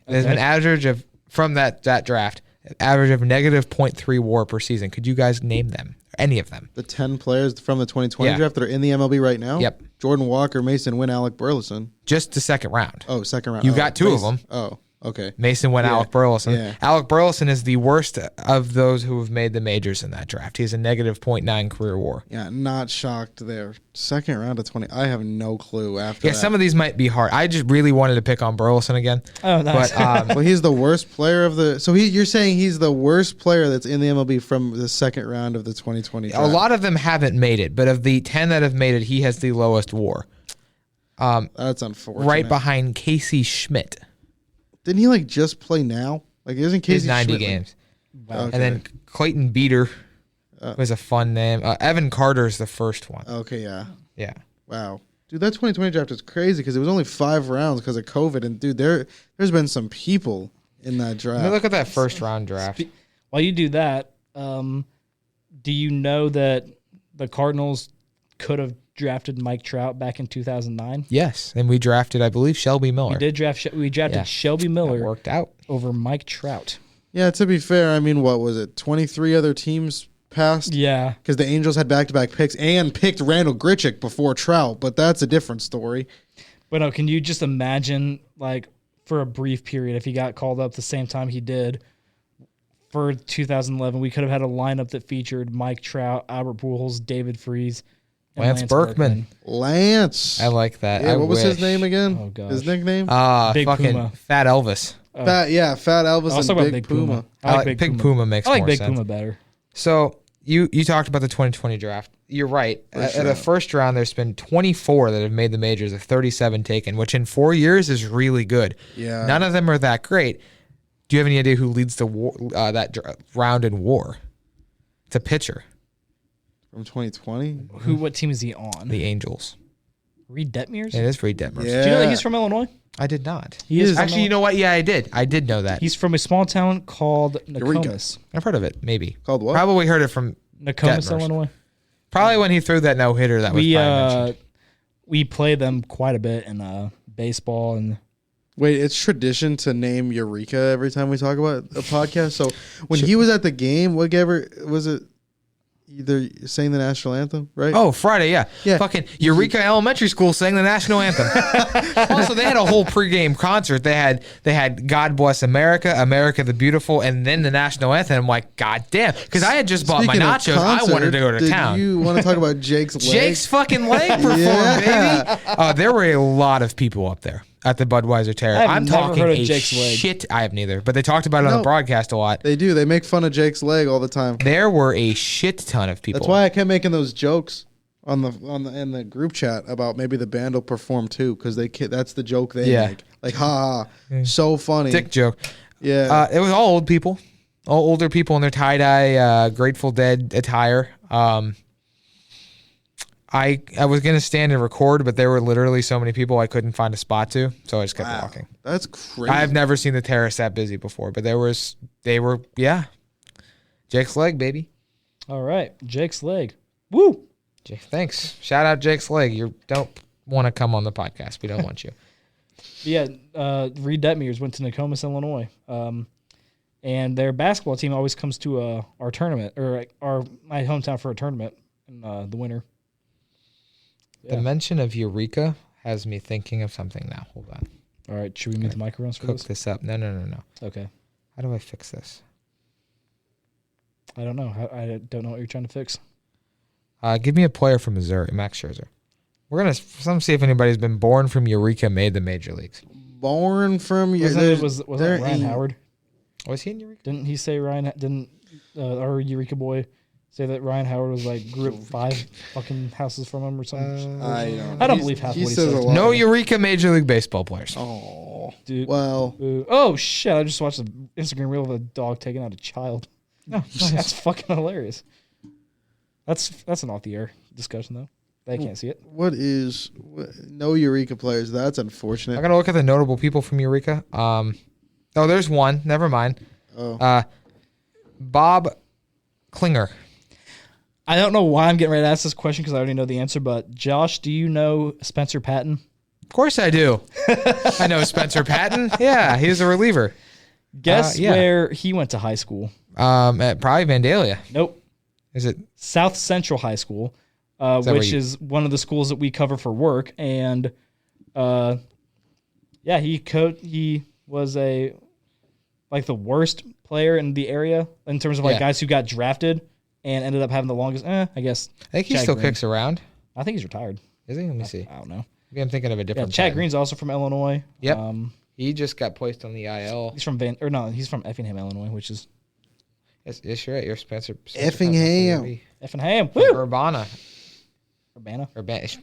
There's been average of from that draft, average of negative .3 WAR per season. Could you guys name them? Any of them? The 10 players from the 2020 draft that are in the MLB right now? Yep. Jordan Walker, Mason Wynn, Alec Burleson. Just the second round. Oh, second round. You got two of them. Oh, okay. Mason Wynn, Alec Burleson. Yeah. Alec Burleson is the worst of those who have made the majors in that draft. He has a negative .9 career WAR. Yeah, not shocked there. Second round of 20. I have no clue after that. Some of these might be hard. I just really wanted to pick on Burleson again. Oh, nice. But, well, he's the worst player of the. So you're saying he's the worst player that's in the MLB from the second round of the 2020 draft. A lot of them haven't made it, but of the 10 that have made it, he has the lowest WAR. That's unfortunate. Right behind Casey Schmidt. Didn't he just play now? Isn't Casey 90 Schmidt, games. Wow. Okay. And then Clayton Beater was a fun name. Evan Carter's the first one. Okay, yeah. Yeah. Wow. Dude, that 2020 draft is crazy because it was only 5 rounds because of COVID. And, dude, there's been some people in that draft. Let me look at that first round draft. While you do that, do you know that the Cardinals could have drafted Mike Trout back in 2009? Yes, and we drafted, I believe, Shelby Miller. We drafted Shelby Miller. That worked out over Mike Trout. Yeah, to be fair, I mean, what was it? 23 other teams passed? Yeah. Because the Angels had back-to-back picks and picked Randall Grichuk before Trout, but that's a different story. But no, can you just imagine, for a brief period, if he got called up the same time he did for 2011, we could have had a lineup that featured Mike Trout, Albert Pujols, David Freese, Lance Berkman. Lance. I like that. Yeah, what was his name again? Oh, gosh. His nickname? Big fucking Puma. Fat Elvis. Fat Elvis and Big Puma. I like Big Puma makes more sense. I like Big Puma better. So you talked about the 2020 draft. You're right. At the first round, there's been 24 that have made the majors, of 37 taken, which in 4 years is really good. Yeah. None of them are that great. Do you have any idea who leads the war, that round in WAR? It's a pitcher. From 2020? What team is he on? The Angels. Reed Detmers? It is Reed Detmers. Yeah. Do you know that he's from Illinois? I did not. He is Actually, you know what? Yeah, I did. I did know that. He's from a small town called Nokomis. I've heard of it, maybe. Called what? Probably heard it from Nokomis, Detmers. Illinois. Probably when he threw that no-hitter that was probably mentioned. We play them quite a bit in baseball. And Wait, it's tradition to name Eureka every time we talk about a podcast. So when he was at the game, whatever was it? Either saying the national anthem, right? Oh, Friday, yeah. Yeah. Fucking Eureka Elementary School sang the national anthem. Also, they had a whole pregame concert. They had God Bless America, America the Beautiful, and then the national anthem. I'm like, God damn. Because I had just bought my Speaking of nachos. concert, I wanted to go to town. You want to talk about Jake's leg? Jake's fucking leg performed, Yeah. baby. There were a lot of people up there at the Budweiser Terrace. I've I'm never talking heard of a Jake's leg. shit. I have neither, but they talked about it on the broadcast a lot. They do. They make fun of Jake's leg all the time. There were a shit ton of people. That's why I kept making those jokes in the group chat about maybe the band will perform too, because that's the joke they make. Like, ha, so funny. Dick joke. Yeah. It was all old people, all older people in their tie-dye Grateful Dead attire. I was going to stand and record, but there were literally so many people I couldn't find a spot to, so I just kept walking. That's crazy. I've never seen the terrace that busy before, but they were Jake's leg, baby. all right, Jake's leg. Woo! Jake, thanks. Shout out Jake's leg. You don't want to come on the podcast. We don't want you. Yeah, Reed Detmers went to Nokomis, Illinois. And their basketball team always comes to our tournament, or my hometown for a tournament in the winter. The mention of Eureka has me thinking of something now. Hold on. All right, should we mute the microphones for Cook this? this up. No. Okay. How do I fix this? I don't know. I don't know what you're trying to fix. Give me a player from Missouri, Max Scherzer. We're going to see if anybody's been born from Eureka, made the major leagues. Born from Wasn't it Ryan Howard? Was he in Eureka? Didn't he say our Eureka boy say that Ryan Howard was like grew up 5 fucking houses from him or something? I don't believe half what he says. No Eureka Major League Baseball players. Oh, dude. Well. Oh shit! I just watched an Instagram reel of a dog taking out a child. No, that's fucking hilarious. That's an off-the-air discussion though. They can't see it. No Eureka players? That's unfortunate. I gotta look at the notable people from Eureka. There's one. Never mind. Bob Klinger. I don't know why I'm getting ready to ask this question because I already know the answer. But Josh, do you know Spencer Patton? Of course I do. I know Spencer Patton. Yeah, he was a reliever. Guess where he went to high school? At probably Vandalia. Nope. Is it South Central High School, which is one of the schools that we cover for work. And he was the worst player in the area in terms of guys who got drafted and ended up having the longest. I guess. I think he still kicks around. I think he's retired. Is he? Let me see. I don't know. Maybe I'm thinking of a different. Chad Green's also from Illinois. Yep. He just got placed on the IL. He's from he's from Effingham, Illinois, which is. Yes, you're right. You're Spencer. Effingham. Effingham. Woo! Urbana.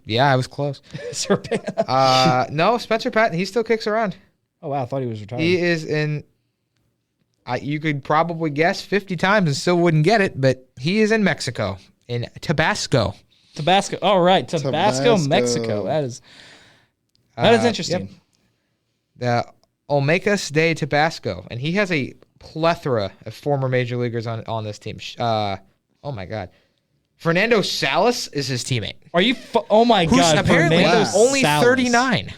Yeah, I was close. It's Urbana. No, Spencer Patton. He still kicks around. Oh wow, I thought he was retired. He is in. You could probably guess 50 times and still wouldn't get it, but he is in Mexico, in Tabasco. Tabasco. All right, Tabasco, Mexico. That is interesting. Yep. The Olmecas de Tabasco, and he has a plethora of former major leaguers on this team. Oh my God, Fernando Salas is his teamate. Are you? Oh my God, apparently only Salas. 39.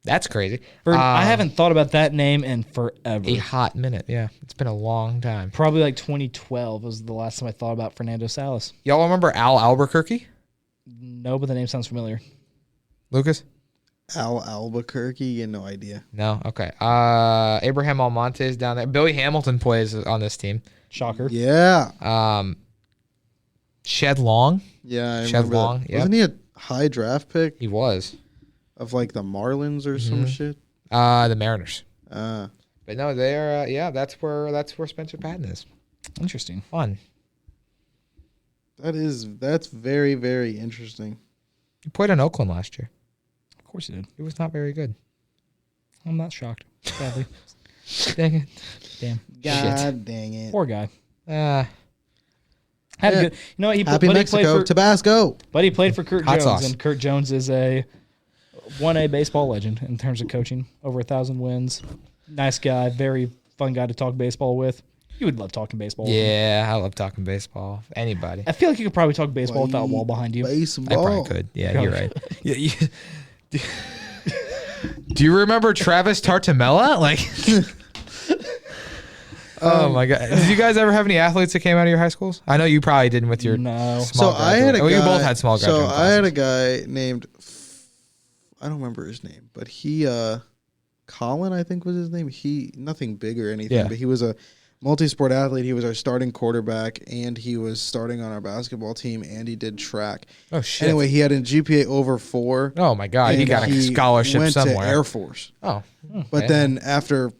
That's crazy. I haven't thought about that name in forever. A hot minute, yeah. It's been a long time. Probably like 2012 was the last time I thought about Fernando Salas. Y'all remember Al Albuquerque? No, but the name sounds familiar. Lucas? Al Albuquerque? You had no idea. No? Okay. Abraham Almonte is down there. Billy Hamilton plays on this team. Shocker. Yeah. Shed Long? Yeah, I Shed remember Long, that. yeah. Wasn't he a high draft pick? He was. Of like the Marlins or some shit? The Mariners. But no, they're that's where Spencer Patton is. Interesting. Fun. That's very, very interesting. He played in Oakland last year. Of course he did. He was not very good. I'm not shocked. Sadly. Dang it. Damn. God dang it. Poor guy. Had a good, he Happy Mexico, Tabasco. But he played for Kurt Hot Jones, sauce. and Kurt Jones is a 1A baseball legend in terms of coaching. Over 1,000 wins. Nice guy, very fun guy to talk baseball with. You would love talking baseball with him. Yeah, I love talking baseball. Anybody. I feel like you could probably talk baseball without a wall behind you. Baseball. I probably could. Yeah, you're right. Do you remember Travis Tartamella? Like, oh my god! Did you guys ever have any athletes that came out of your high schools? I know you probably didn't with your No. small. So I had a guy. You both had small graduating So I had a guy named, I don't remember his name, but he, Colin, I think was his name. He nothing big or anything, but he was a multi-sport athlete. He was our starting quarterback, and he was starting on our basketball team, and he did track. Oh shit! Anyway, he had a GPA over 4. Oh my god, he got a scholarship went somewhere. to Air Force. Oh, But then after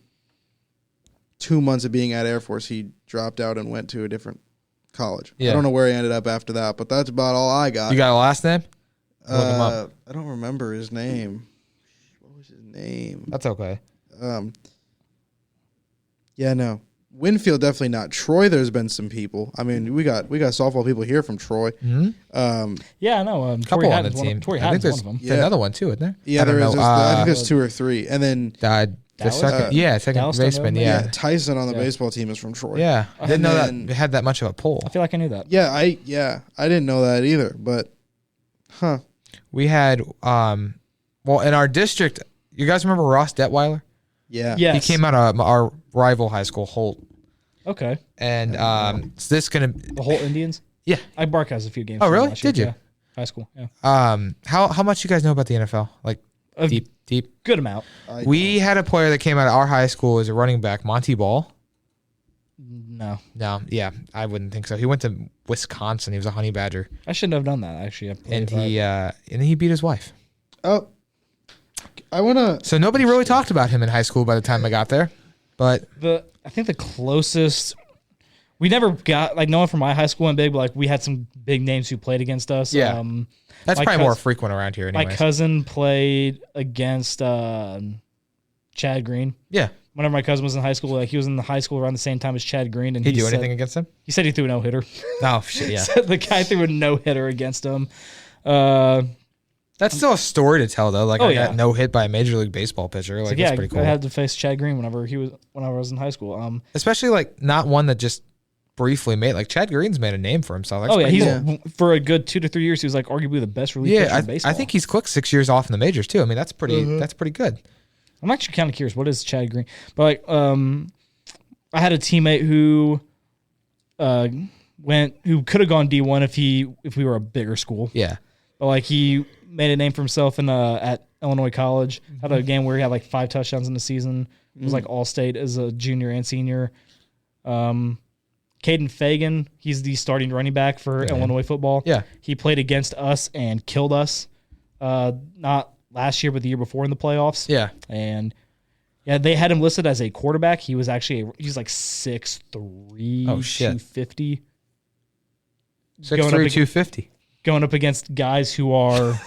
2 months of being at Air Force, he dropped out and went to a different college. Yeah. I don't know where he ended up after that, but that's about all I got. You got a last name? Look him up. I don't remember his name. What was his name? That's okay. Yeah, no. Winfield, definitely not. Troy, there's been some people. I mean, we got softball people here from Troy. Mm-hmm. Yeah, I know. Couple on the team. Torrey I think Haddon's there's one of them. Yeah. another one too, isn't there? Yeah, I don't there is. know. I think there's 2 or 3. And then The Dallas? second, second Dallas baseman. don't know him? Yeah, Tyson on the baseball team is from Troy. yeah. I didn't And know then- that it had that much of a pull. I feel like I knew that. Yeah, I didn't know that either, but We had well in our district. You guys remember Ross Detweiler? yeah. Yes. He came out of our rival high school, Holt, Okay. and is this gonna? The whole Indians? Yeah. I broadcast a few games. Oh, for them really? last year. Did you? Yeah. High school, yeah. How much you guys know about the NFL? Like A deep. good amount. We had a player that came out of our high school as a running back, Monty Ball. No. No, yeah, I wouldn't think so. He went to Wisconsin. He was a Honey Badger, I shouldn't have done that, actually. and he beat his wife. Oh, I want to. So nobody really talked about him in high school by the time I got there. But I think the closest we never got, like, no one from my high school went big, but like we had some big names who played against us. Yeah. That's my probably more frequent around here anyways. My cousin played against Chad Green. Yeah. Whenever my cousin was in high school, like he was in the high school around the same time as Chad Green, and Did he do said, anything against him? He said he threw a no hitter. Oh shit, yeah. The guy threw a no hitter against him. That's still a story to tell though. Like I yeah. got no hit by a Major League Baseball pitcher. Like yeah, that's pretty cool. I had to face Chad Green when I was in high school. Especially like not one that just briefly made, like Chad Green's made a name for himself. That's he's cool. for a good 2 to 3 years he was like arguably the best relief pitcher in baseball. I think he's clicked 6 years off in the majors too. I mean that's pretty that's pretty good. I'm actually kind of curious, what is Chad Green? But like I had a teammate who could have gone D1 if we were a bigger school. Yeah. But like he made a name for himself at Illinois College. Had a game where he had like 5 touchdowns in the season. It was like all-state as a junior and senior. Caden Fagan, he's the starting running back for Illinois football. Yeah. He played against us and killed us. Not last year, but the year before in the playoffs. Yeah. And yeah, they had him listed as a quarterback. He was actually he's like 6'3", Oh, shit. 250. 6'3", 250. Going up against guys who are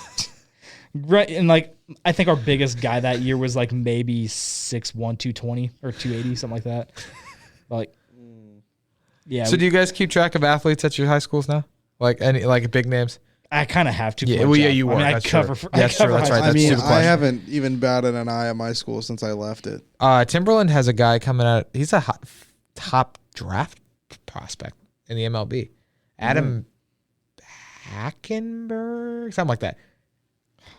right, and like I think our biggest guy that year was like maybe 6'1", 220 or 280, something like that. But like, yeah. So do you guys keep track of athletes at your high schools now? Like any like big names? I kind of have to. Yeah, well, yeah, you were. I That's cover. true. I That's cover true. That's high right. school. I mean, That's the I question. haven't even batted an eye at my school since I left it. Timberland has a guy coming out. He's a top draft prospect in the MLB. Adam Hackenberg, something like that.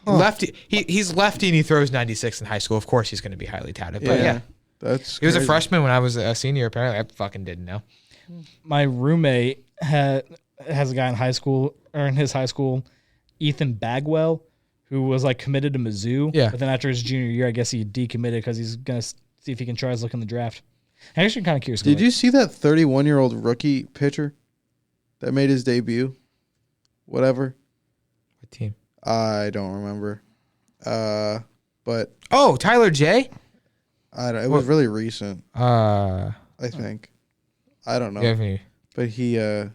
Lefty. He's lefty and he throws 96 in high school. Of course, he's going to be highly touted. But yeah, that's. he was a crazy. freshman when I was a senior. Apparently, I fucking didn't know. My roommate has a guy in high school, or in his high school, Ethan Bagwell, who was like committed to Mizzou. Yeah. But then after his junior year, I guess he decommitted because he's gonna see if he can try his luck in the draft. I'm actually kind of curious. Did you see that 31-year-old rookie pitcher that made his debut? Whatever. What team? I don't remember. But Oh, Tyler J. it was really recent. I think. I don't know. You have any- But he had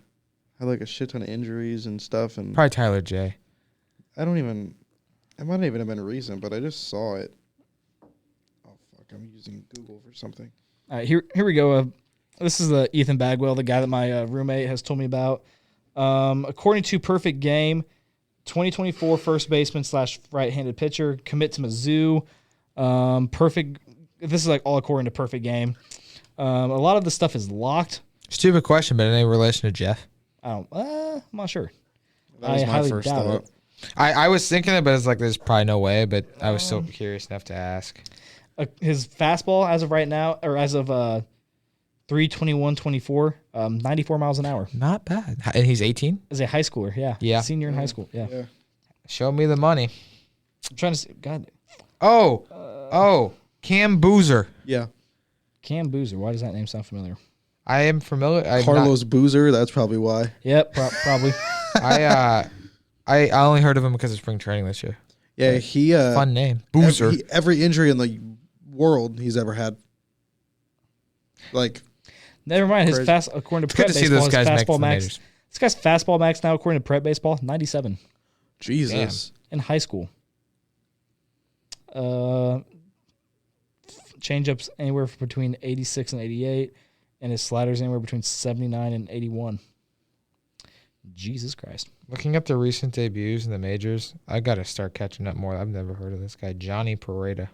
like a shit ton of injuries and stuff, and probably Tyler J. it might not even have been recent, but I just saw it. Oh fuck! I'm using Google for something. All right, here we go. This is Ethan Bagwell, the guy that my roommate has told me about. According to Perfect Game, 2024 first baseman / right-handed pitcher, commit to Mizzou. Perfect. This is like all according to Perfect Game. A lot of the stuff is locked. Stupid question, but any relation to Jeff? I'm not sure. That was my first thought. I was thinking it, but it's like there's probably no way. But I was so curious enough to ask. His fastball as of right now, or as of 3/21/24, 94 miles an hour. Not bad. And he's 18? As a high schooler, yeah. Yeah. Senior in high school, yeah. Show me the money. I'm trying to see. God. Oh, Cam Boozer. Yeah. Cam Boozer. Why does that name sound familiar? I am familiar. Carlos Boozer. That's probably why. Yep, probably. I only heard of him because of spring training this year. Yeah, he fun name. Boozer. Every injury in the world he's ever had. Like, never mind. His according to Prep Baseball, his fastball max. This guy's fastball max now, according to Prep Baseball, 97. Jesus. In high school. Changeups anywhere between 86 and 88, and his sliders anywhere between 79 and 81. Jesus Christ. Looking up the recent debuts in the majors, I got to start catching up more. I've never heard of this guy, Johnny Pareda.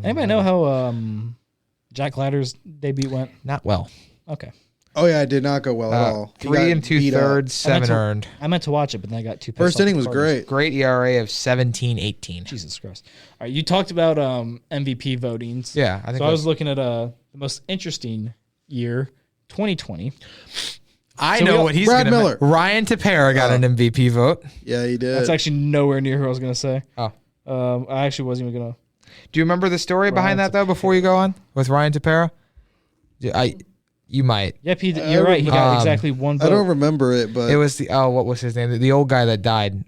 Anybody know how Jack Leiter's debut went? Not well. Okay. Oh, yeah, it did not go well at all. 3 2/3, 7 earned. I meant to watch it, but then I got too pissed First inning was great. Great ERA of 17-18. Jesus Christ. All right, you talked about MVP votings. Yeah. I was looking at the most interesting year, 2020. I know what he's going to Miller. Ryan Tepera got an MVP vote. Yeah, he did. That's actually nowhere near who I was going to say. Oh. I actually wasn't even going to. Do you remember the story behind that, though, before you go on with Ryan Tepera? You might. Yep, you're right. He got exactly one vote. I don't remember it, but... It was what was his name? The old guy that died.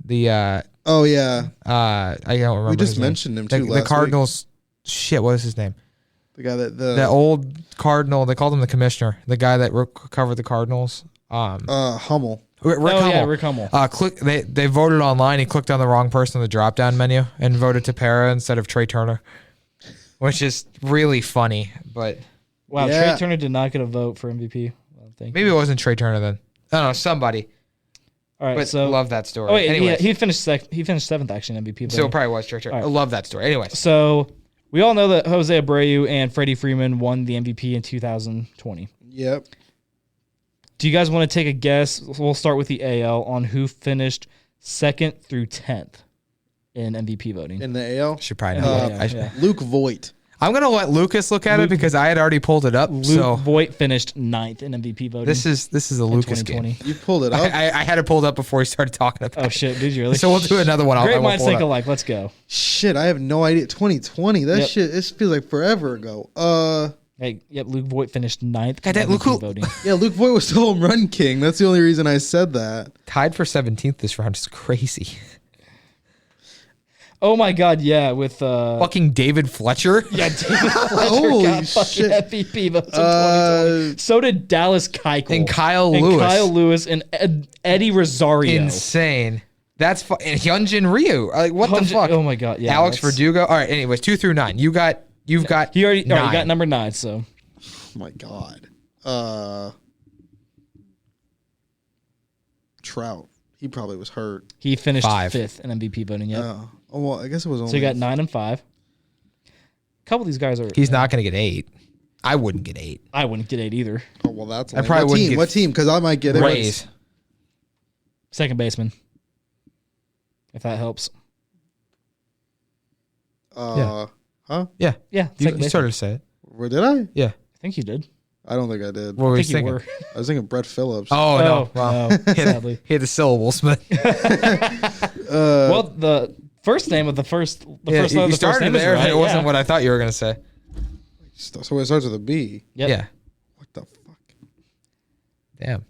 Oh, yeah. I don't remember. We just mentioned him, too, the Cardinals... Week. Shit, what is his name? The guy that... The old Cardinal, they called him the commissioner. The guy that covered the Cardinals. Hummel. Rick Hummel. Yeah, Rick Hummel. They voted online. He clicked on the wrong person on the drop-down menu and voted Tepera instead of Trey Turner, which is really funny. But wow, yeah. Trey Turner did not get a vote for MVP. Maybe it wasn't Trey Turner then. I don't know, somebody. All right, but so love that story. Oh wait, he finished seventh actually in MVP. Voting. So it probably was Trey Turner. Right. I love that story. Anyway, so we all know that Jose Abreu and Freddie Freeman won the MVP in 2020. Yep. Do you guys want to take a guess? We'll start with the AL on who finished 2nd through 10th in MVP voting. In the AL? Should probably know. Luke Voit. I'm going to let Lucas look at it because I had already pulled it up. Luke Voit finished 9th in MVP voting. This is a Lucas game. You pulled it up? I had it pulled up before he started talking about it. Oh, shit. Did you really? So we'll do another one. Great minds think alike. Let's go. Shit, I have no idea. 2020. That shit, this feels like forever ago. Hey, yep, Luke Voit finished 9th in MVP voting. Yeah, Luke Voit was still home run king. That's the only reason I said that. Tied for 17th this round is crazy. Oh my God, yeah, with fucking David Fletcher. Yeah, David Fletcher got fucking MVP votes in 2020. So did Dallas Keuchel and Kyle Lewis and Eddie Rosario. Insane. That's and Hyunjin Ryu. Like what the fuck? Oh my God, yeah. Alex Verdugo. All right. Anyways, 2 through 9. You've got. He already. All right, you got number 9. So. Oh my God. Trout. He probably was hurt. He finished 5th in MVP voting. Yeah. Oh well, I guess it was only. So you got 9 and 5. A couple of these guys are. He's not going to get 8. I wouldn't get 8. I wouldn't get 8 either. Oh well, that's. I probably wouldn't. What team? Because I might get it. Rays. Second baseman. If that helps. Huh? Yeah. Yeah. You started to say it. Where did I? Yeah. I think you did. I don't think I did. What were you thinking? I was thinking Brett Phillips. Oh no! Wow. Sadly. He had the syllables, but well, the first name of the first. You started there. Right. It wasn't what I thought you were going to say. So it starts with a B. Yep. Yeah. What the fuck? Damn.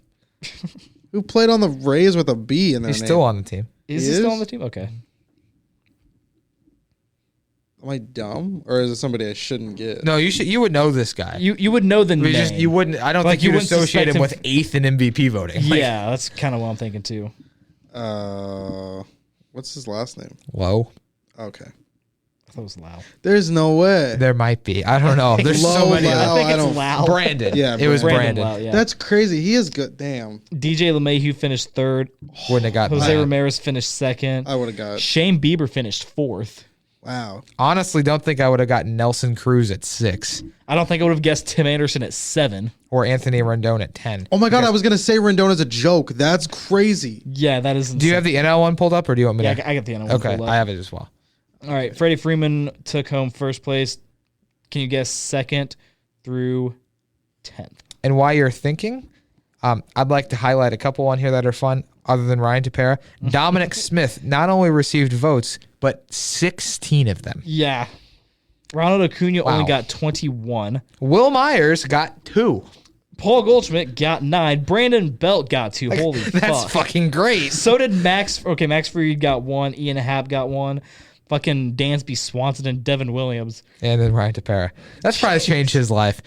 Who played on the Rays with a B in their name? He's still on the team. Is he still on the team? Okay. Am I dumb, or is it somebody I shouldn't get? No, you should. You would know this guy. You would know the name. You wouldn't. I don't think you'd associate him with 8th in MVP voting. Yeah, that's kind of what I'm thinking too. What's his last name? Lowe. Okay. I thought it was Lau. There's no way. There might be. I don't know. There's Low, so many. Lau, I think I it's Lau. Brandon. Yeah, it was Brandon. Lau, yeah. That's crazy. He is good. Damn. DJ LeMahieu finished third. Wouldn't have got Jose that. Ramirez finished second. I would have got. Shane Bieber finished fourth. Wow. Honestly, don't think I would have gotten Nelson Cruz at 6 I don't think I would have guessed Tim Anderson at 7. or Anthony Rendon at 10. Oh my God, I was going to say Rendon as a joke. That's crazy. Yeah, that is insane. Do you have the NL one pulled up, or do you want me Yeah, to? I got the NL one Okay, pulled up. I have it as well. All right, Freddie Freeman took home first place. Can you guess 2nd through 10th? And while you're thinking, I'd like to highlight a couple on here that are fun, other than Ryan Tepera. Dominic Smith not only received votes, but 16 of them. Yeah. Ronald Acuna Wow. only got 21. Will Myers got 2. Paul Goldschmidt got 9. Brandon Belt got 2. Holy That's fuck. fucking great. So did Max. Okay, Max Fried got 1. Ian Happ got 1. Fucking Dansby Swanson and Devin Williams. And then Ryan Tepera. That's probably changed his life.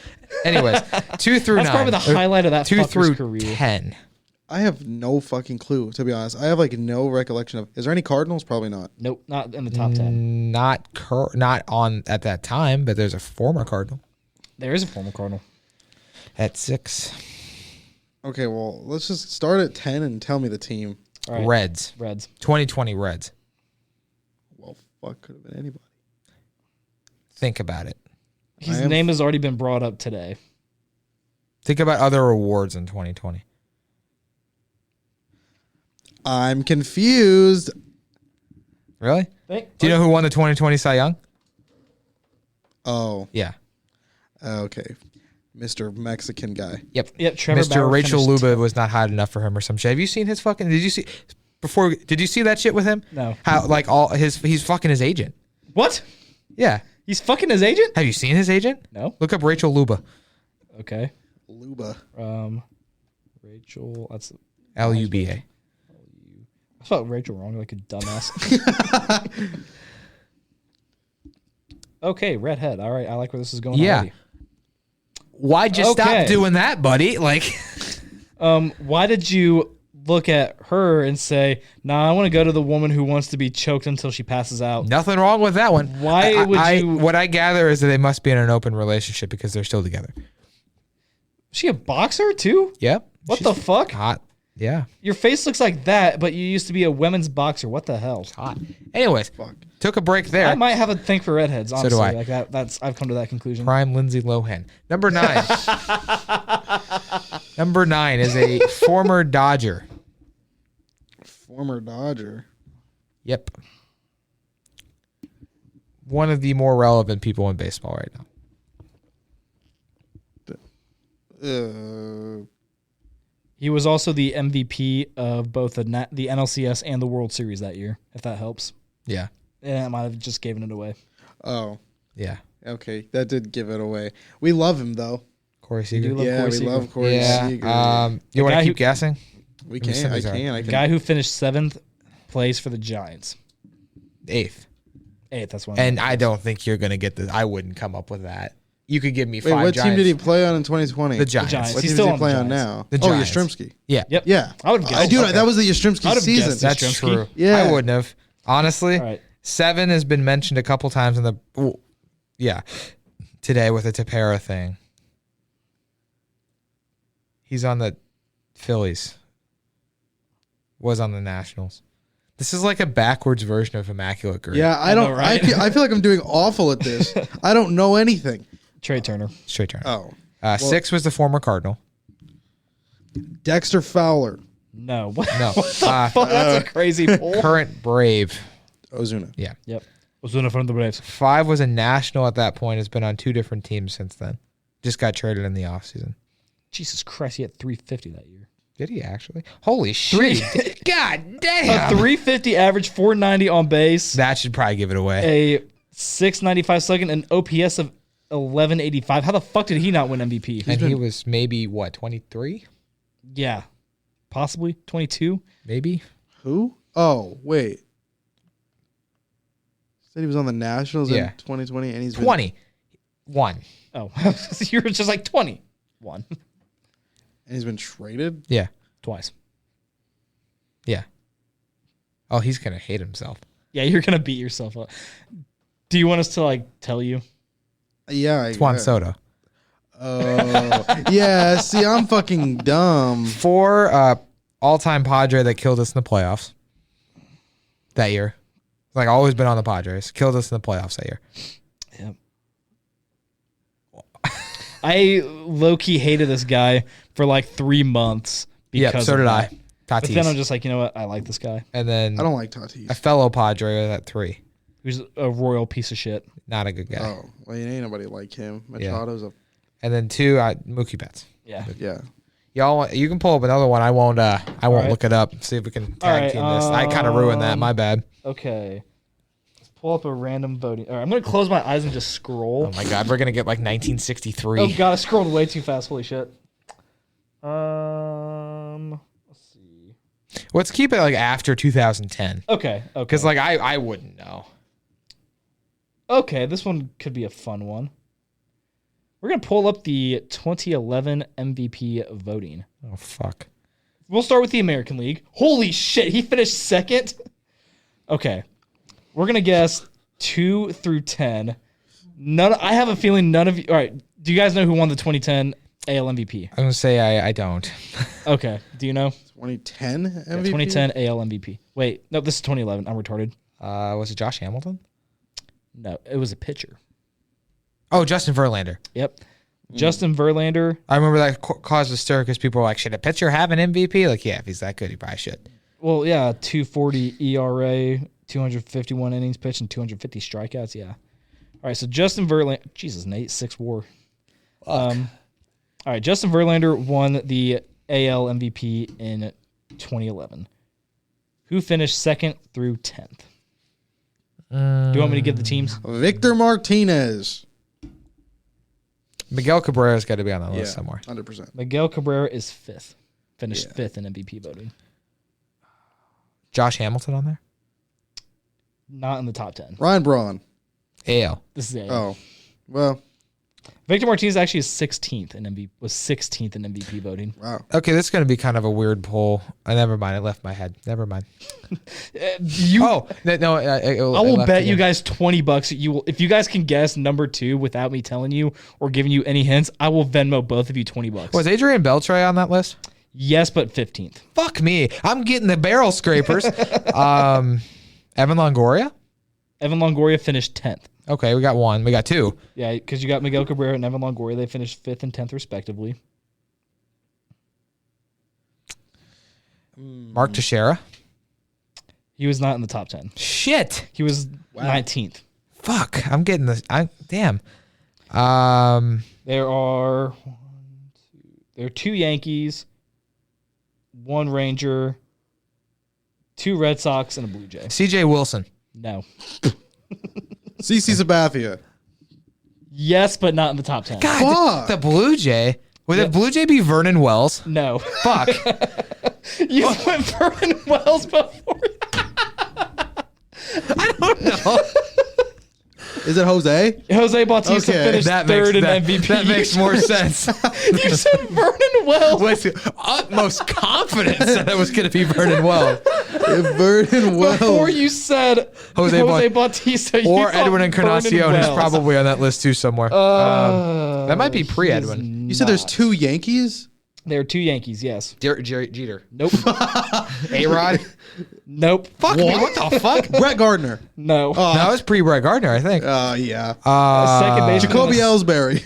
Anyways, 2 through 9. That's probably the highlight of that 2 fucker's through career. 10. I have no fucking clue, to be honest. I have like no recollection of. Is there any Cardinals? Probably not. Nope, not in the top 10. Not on at that time, but there's a former Cardinal There is a former Cardinal. at 6. Okay, well, let's just start at 10 and tell me the team. All right. Reds. 2020 Reds. Well, fuck, could have been anybody. Think about it. His name has already been brought up today. Think about other awards in 2020. I'm confused. Really? Do you know who won the 2020 Cy Young? Oh, Yeah. okay. Mr. Mexican guy. Yep. Trevor Mr. Bauer Rachel finished Luba was not hot enough for him or some shit. Have you seen his fucking? Did you see that shit with him? No. How like he's fucking his agent. What? Yeah. He's fucking his agent? Have you seen his agent? No. Look up Rachel Luba. Okay. Luba. Rachel. That's. Luba. I spelled Rachel wrong, like a dumbass. Okay, redhead. All right, I like where this is going. Yeah. Already. Why'd you stop doing that, buddy? Like, why did you look at her and say, "Nah, I want to go to the woman who wants to be choked until she passes out"? nothing wrong with that one. Why would you? What I gather is that they must be in an open relationship because they're still together. Is she a boxer too? Yep. What the fuck? Hot. Yeah. Your face looks like that, but you used to be a women's boxer. What the hell? Hot. Anyways, took a break there. I might have a thing for redheads. Honestly, do I. Like that's I've come to that conclusion. Prime Lindsay Lohan. Number 9. Number 9 is a former Dodger. Former Dodger. Yep. One of the more relevant people in baseball right now. He was also the MVP of both the NLCS and the World Series that year, if that helps. Yeah. Yeah, I might have just given it away. Oh, Yeah. okay. That did give it away. We love him, though. Corey Seager. love Yeah, Corey we Seager. love Corey Yeah. Seager. You want guy to who- keep guessing? We Let me can. see I these can. I The can. guy who finished 7th place for the Giants. 8th. 8th, that's one. And I don't think you're going to get this. I wouldn't come up with that. You could give me Wait, 5 what Giants. team did he play on in 2020? The Giants. Giants. What He's team still does on he play the on Giants. now? The Oh, Giants. Yastrzemski. Yeah. Yep. Yeah. I would have guessed. Dude, Okay. that was the Yastrzemski I'd have season. guessed That's Yastrzemski. true. Yeah. I wouldn't have. Honestly, All right. 7 has been mentioned a couple times in the today with the Tepera thing. He's on the Phillies. Was on the Nationals. This is like a backwards version of Immaculate Grid. Yeah, I don't. know, right? I feel like I'm doing awful at this. I don't know anything. Trey Turner. Straight turn. Oh, 6 was the former Cardinal. Dexter Fowler. No. What? No. Fuck, that's a crazy poll. Current Brave. Ozuna. Yeah. Yep. Ozuna from the Braves. 5 was a National at that point. Has been on 2 different teams since then. Just got traded in the offseason. Jesus Christ, he had 350 that year. Did he actually? Holy shit. God damn. A 350 average, 490 on base, That should probably give it away. a 695 slugging, an OPS of 1185. How the fuck did he not win MVP? And he was maybe, 23? Yeah. Possibly 22. Maybe? Who? Oh, wait. Said he was on the Nationals Yeah. in 2020, and he's been, 21. Oh, you were just like 21. and he's been traded. Yeah. Twice. Yeah. Oh, he's going to hate himself. Yeah, you're going to beat yourself up. Do you want us to like tell you? Yeah, It's Juan Soto. Oh, yeah. See, I'm fucking dumb. 4 all-time Padre that killed us in the playoffs that year. Like always been on the Padres. Killed us in the playoffs that year. Yep. I low-key hated this guy for like 3 months. Yeah, so did I. Tatis. But then I'm just like, you know what? I like this guy. And then I don't like Tatis. a fellow Padre at 3. Who's a royal piece of shit. Not a good guy. Oh, well, ain't nobody like him. Machado's And then 2, Mookie Betts. Yeah. yeah. Y'all, you can pull up another one. I won't right. look it up. See if we can tag team this. I kind of ruined that. My bad. Okay. Let's pull up a random voting. All right, I'm going to close my eyes and just scroll. Oh my God, we're gonna get like 1963. Oh God, I scrolled way too fast. Holy shit. Let's see. Let's keep it like after 2010. Okay. Because like I wouldn't know. Okay, this one could be a fun one. We're going to pull up the 2011 MVP voting. Oh, fuck. We'll start with the American League. Holy shit, he finished second? Okay. We're going to guess 2 through 10. I have a feeling none of you... All right, do you guys know who won the 2010 AL MVP? I'm going to say I don't. Okay, do you know? 2010 MVP? Yeah, 2010 AL MVP. Wait, no, this is 2011. I'm retarded. Was it Josh Hamilton? No, it was a pitcher. Oh, Justin Verlander. Yep. Justin Verlander. I remember that caused a stir because people were like, should a pitcher have an MVP? Like, yeah, if he's that good, he probably should. Well, yeah, 240 ERA, 251 innings pitched, and 250 strikeouts. Yeah. All right, so Justin Verlander. Jesus, Nate, 6 WAR. All right, Justin Verlander won the AL MVP in 2011. Who finished 2nd through 10th? Do you want me to give the teams? Victor Martinez. Miguel Cabrera's got to be on the list somewhere. 100%. Miguel Cabrera is 5th. Finished 5th in MVP voting. Josh Hamilton on there? Not in the top 10. Ryan Braun. AL. This is AL. Oh, well. Victor Martinez actually is 16th in MVP. Was 16th in MVP voting. Wow. Okay, this is going to be kind of a weird poll. Never mind. It left my head. Never mind. I will bet you guys $20. You will, if you guys can guess number 2 without me telling you or giving you any hints. I will Venmo both of you $20. Was Adrian Beltre on that list? Yes, but 15th. Fuck me. I'm getting the barrel scrapers. Evan Longoria? Evan Longoria finished 10th. Okay, we got 1. We got 2. Yeah, because you got Miguel Cabrera and Evan Longoria. They finished 5th and 10th respectively. Mark Teixeira? He was not in the top 10. Shit. He was 19th. Fuck. I'm getting this. Damn. There are 2 Yankees, 1 Ranger, 2 Red Sox, and a Blue Jay. CJ Wilson. No. CC Sabathia. Yes, but not in the top 10. God, the Blue Jay. Would the Blue Jay be Vernon Wells? No. Fuck. You went Vernon Wells before. I don't know. Is it Jose? Jose Bautista finished 3rd in MVP. That makes more sense. You said Vernon Wells. With utmost confidence that it was going to be Vernon Wells. Vernon Wells. Before you said Jose Bautista. Or Edwin Encarnacion, who's probably on that list too somewhere. That might be pre-Edwin. You said there's 2 Yankees? There are 2 Yankees, yes. Jerry Jeter. Nope. A-Rod. Nope. Fuck me. What the fuck? Brett Gardner. No. That was pre-Brett Gardner, I think. Yeah. Second baseman. Jacoby Ellsbury.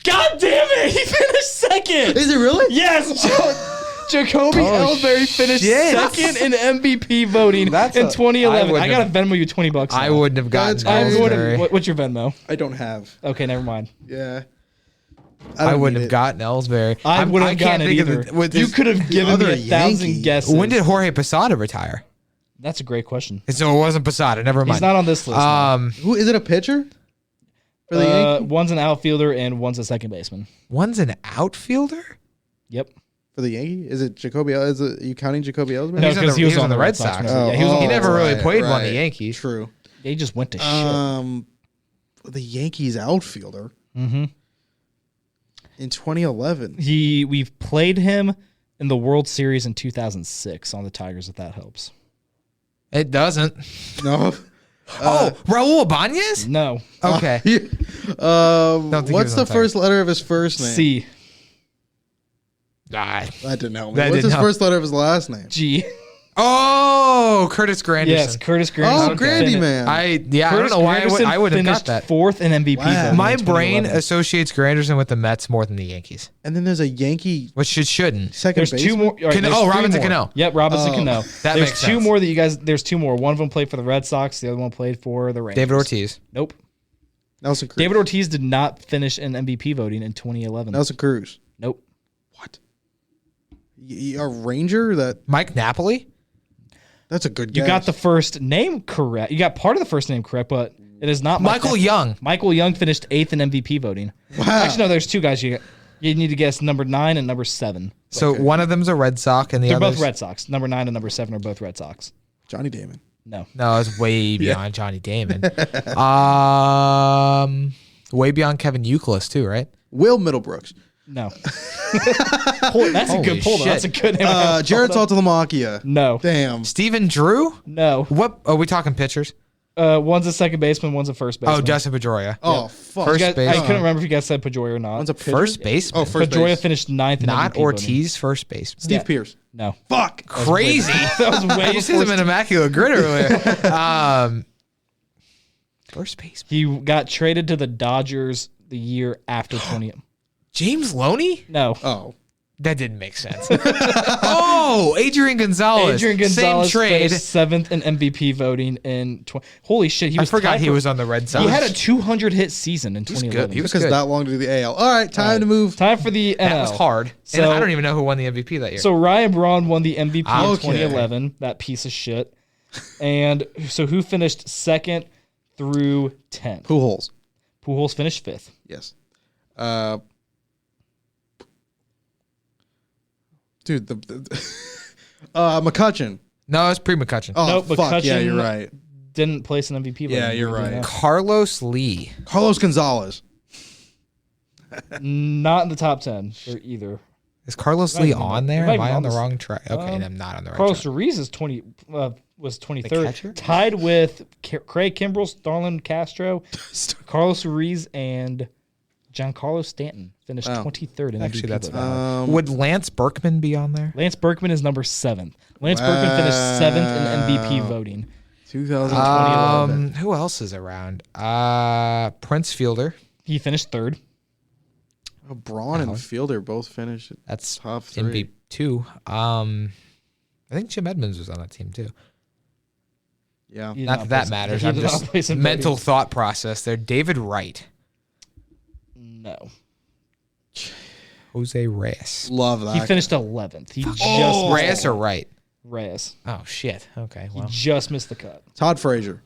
God damn it! He finished 2nd. Is it really? Yes. Jacoby Ellsbury finished 2nd in MVP voting in 2011. I gotta Venmo you $20. I wouldn't have gotten Ellsbury. What's your Venmo? I don't have. Okay, never mind. Yeah. I wouldn't have gotten Ellsbury. I wouldn't have gotten it either. You could have given me 1,000 guesses. When did Jorge Posada retire? That's a great question. So it wasn't Posada. Never mind. He's not on this list. Who is it? A pitcher? For the Yankees? One's an outfielder and one's a second baseman. One's an outfielder? Yep. For the Yankees? Is it Jacoby? Are you counting Jacoby Ellsbury? No, because he was on the Red Sox. He never really played on the Yankees. True. They just went to shit. The Yankees outfielder. Mm-hmm. In 2011. We've played him in the World Series in 2006 on the Tigers, if that helps. It doesn't. No. Raul Ibanez? No. Okay. What's the first letter of his first name? C. That didn't help me. What's his first letter of his last name? G. Oh, Curtis Granderson. Yes, Curtis Granderson. Oh, Grandy man. I don't know why I would have got that. Fourth in MVP. Wow. My brain associates Granderson with the Mets more than the Yankees, And then there's a Yankee which it shouldn't. second There's baseman. two more. Right, there's Robinson three more. Cano. Yep, Robinson Cano. That There's makes two sense. more that you guys. There's two more. One of them played for the Red Sox. The other one played for the Rangers. David Ortiz. Nope. Nelson Cruz. David Ortiz did not finish in MVP voting in 2011. Nelson Cruz. Nope. What? A Ranger? Mike Napoli. That's a good guess. You got the first name correct. You got part of the first name correct, but it is not Michael Young. Michael Young finished 8th in MVP voting. Wow. Actually, no, there's two guys. You need to guess number 9 and number 7. So one of them's a Red Sox, and the They're others... both Red Sox. Number 9 and number 7 are both Red Sox. Johnny Damon. No. No, it's way beyond Johnny Damon. Way beyond Kevin Youkilis too, right? Will Middlebrooks. No. That's a good pull. shit. That's a good name. Jared Saltalamacchia. No. Damn. Stephen Drew. No. What are we talking? Pitchers? One's a second baseman. One's a first baseman. Oh, Dustin Pedroia. Oh, fuck. First I base. couldn't remember if you guys said Pedroia or not. One's a pitcher? First baseman. Oh, first Pedroia base. finished 9th in Not MVP Ortiz. First baseman. Steve Pierce. voting. No. Fuck. Crazy. That was way You said before him an immaculate grid earlier. First baseman. He got traded to the Dodgers the year after 20. James Loney? No. Oh. That didn't make sense. Oh, Adrian Gonzalez. Adrian Gonzalez Same trade. finished 7th in MVP voting in 20. Holy shit, he I was forgot tied he for- was on the Red Sox. He had a 200 hit season in good. 2011. He was Because good. that long to do the AL. All right, time to move. Time for the NL. That was hard. And So- I don't even know who won the MVP that year. So Ryan Braun won the MVP in Okay. 2011. That piece of shit. And so who finished 2nd through 10th? Pujols. Pujols finished 5th. Yes. Dude, McCutcheon. No, it's pre-McCutcheon. Oh, Nope, fuck. Yeah, McCutcheon- you're right. Didn't place an MVP voting. Yeah, you're right. Carlos Lee. Carlos Gonzalez. Not in the top 10 for either. Is Carlos Might Lee even- on there? might Am be I on on the this- wrong track? Okay, I'm not on the right Carlos track. Ruiz is 20 was 23rd, catcher? tied with Craig Kimbrell, Starlin Castro, Carlos Ruiz, and Giancarlo Stanton finished 23rd in Actually, MVP that's voting. valid. Would Lance Berkman be on there? Lance Berkman is number 7. Lance Berkman finished 7th in MVP voting. 2011. Who else is around? Prince Fielder. He finished 3rd. Braun and Fielder both finished That's top 3. MVP 2. I think Jim Edmonds was on that team too. Yeah. He did Not not that place- matters. he I'm did not just place in mental voting. thought process there. David Wright. No. Jose Reyes. Love that. He finished 11th. He just Reyes or Wright? Reyes. Oh, shit. Okay, He well. just missed the cut. Todd Frazier.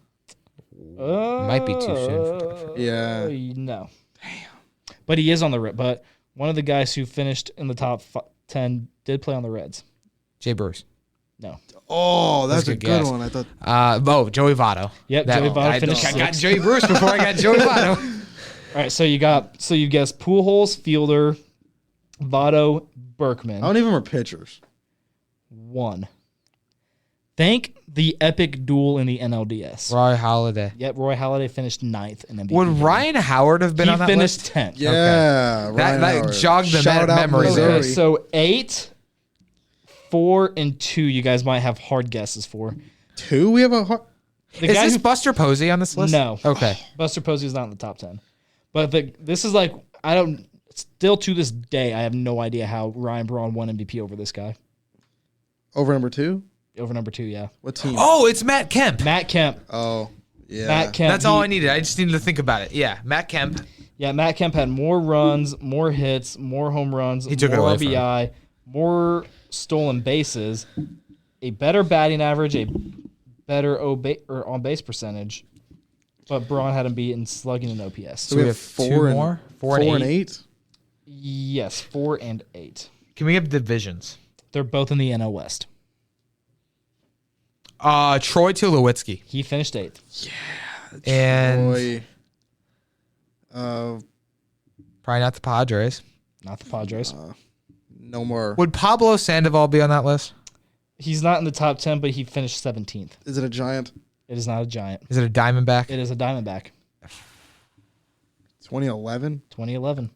Might be too soon for that. Yeah. No. Damn. But he is on the Reds. But one of the guys who finished in the top 10 did play on the Reds. Jay Bruce. No. Oh, that's That's a a good good guess. one. I thought. Joey Votto. Yep, Joey Votto finished I got 6th. Joey Bruce before I got Joey Votto. All right, so you guessed Pujols, Fielder, Votto, Berkman. How many of them are pitchers? 1. Thank the epic duel in the NLDS. Roy Halladay. Yep, Roy Halladay finished 9th in MVP. Would Ryan Howard have been He on that finished list? 10th. Yeah. Ryan That Howard. jogged the Shout out memory there. Missouri. Okay, so 8, 4, and 2 you guys might have hard guesses for. 2? We have a hard. The Is guy this who Buster Posey on this list? No. Okay. Buster Posey is not in the top 10. But this is like, still to this day, I have no idea how Ryan Braun won MVP over this guy. Over number 2? Over number 2, yeah. What team? Oh, it's Matt Kemp. Matt Kemp. Oh, yeah. Matt Kemp. That's all I needed. I just needed to think about it. Yeah, Matt Kemp. Yeah, Matt Kemp had more runs, more hits, more home runs, He took it more away from RBI, more stolen bases, a better batting average, a better on base percentage. But Braun had him beat in slugging and OPS. So we have 4 two and more? 4 and 8. Yes, 4 and 8. Can we have divisions? They're both in the NL West. Troy Tulowitzki. He finished 8th. And Boy. probably not the Padres. Not the Padres. No more. Would Pablo Sandoval be on that list? He's not in the top 10, but he finished 17th. Is it a giant? It It is not a Giant. Is it a Diamondback? It is a Diamondback. 2011. 2011.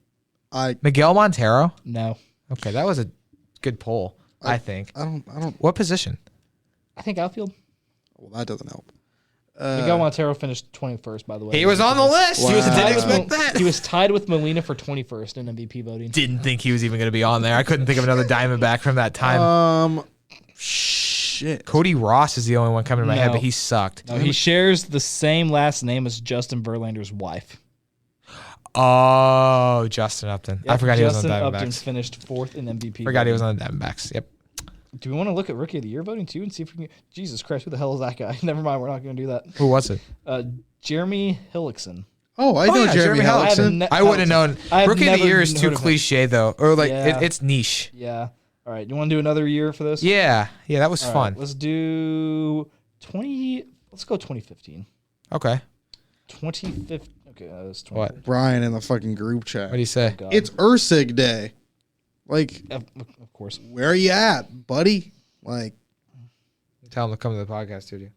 Miguel Montero? No. Okay, that was a good poll, I think. I don't. What position? I think outfield. Well, that doesn't help. Miguel Montero finished 21st, by the way. He was on the list. Wow. He was Didn't expect that. He was tied with Molina for 21st in MVP voting. Didn't think he was even going to be on there. I couldn't think of another Diamondback from that time. Shit. Cody Ross is the only one coming to my head, but he sucked. No, he shares the same last name as Justin Verlander's wife. Oh, Justin Upton. Yep, I forgot he was on the Justin Diamondbacks. Upton finished 4th in MVP. Forgot he was on the Diamondbacks. Yep. Do we want to look at Rookie of the Year voting too and see if we can? Jesus Christ, who the hell is that guy? Never mind, we're not going to do that. Who was it? Jeremy Hillickson. Oh, I know Jeremy Hellickson. I would have known. Rookie of the Year is too cliche though, or like it's niche. Yeah. All right. You want to do another year for this? Yeah, that was fun. Let's do 20. Let's go 2015. Okay. 2015. Okay, that's 20. What? Brian in the fucking group chat. What do you say? God. It's Ursig Day. Like, Of course. where are you at, buddy? Like, Tell him to come to the podcast studio.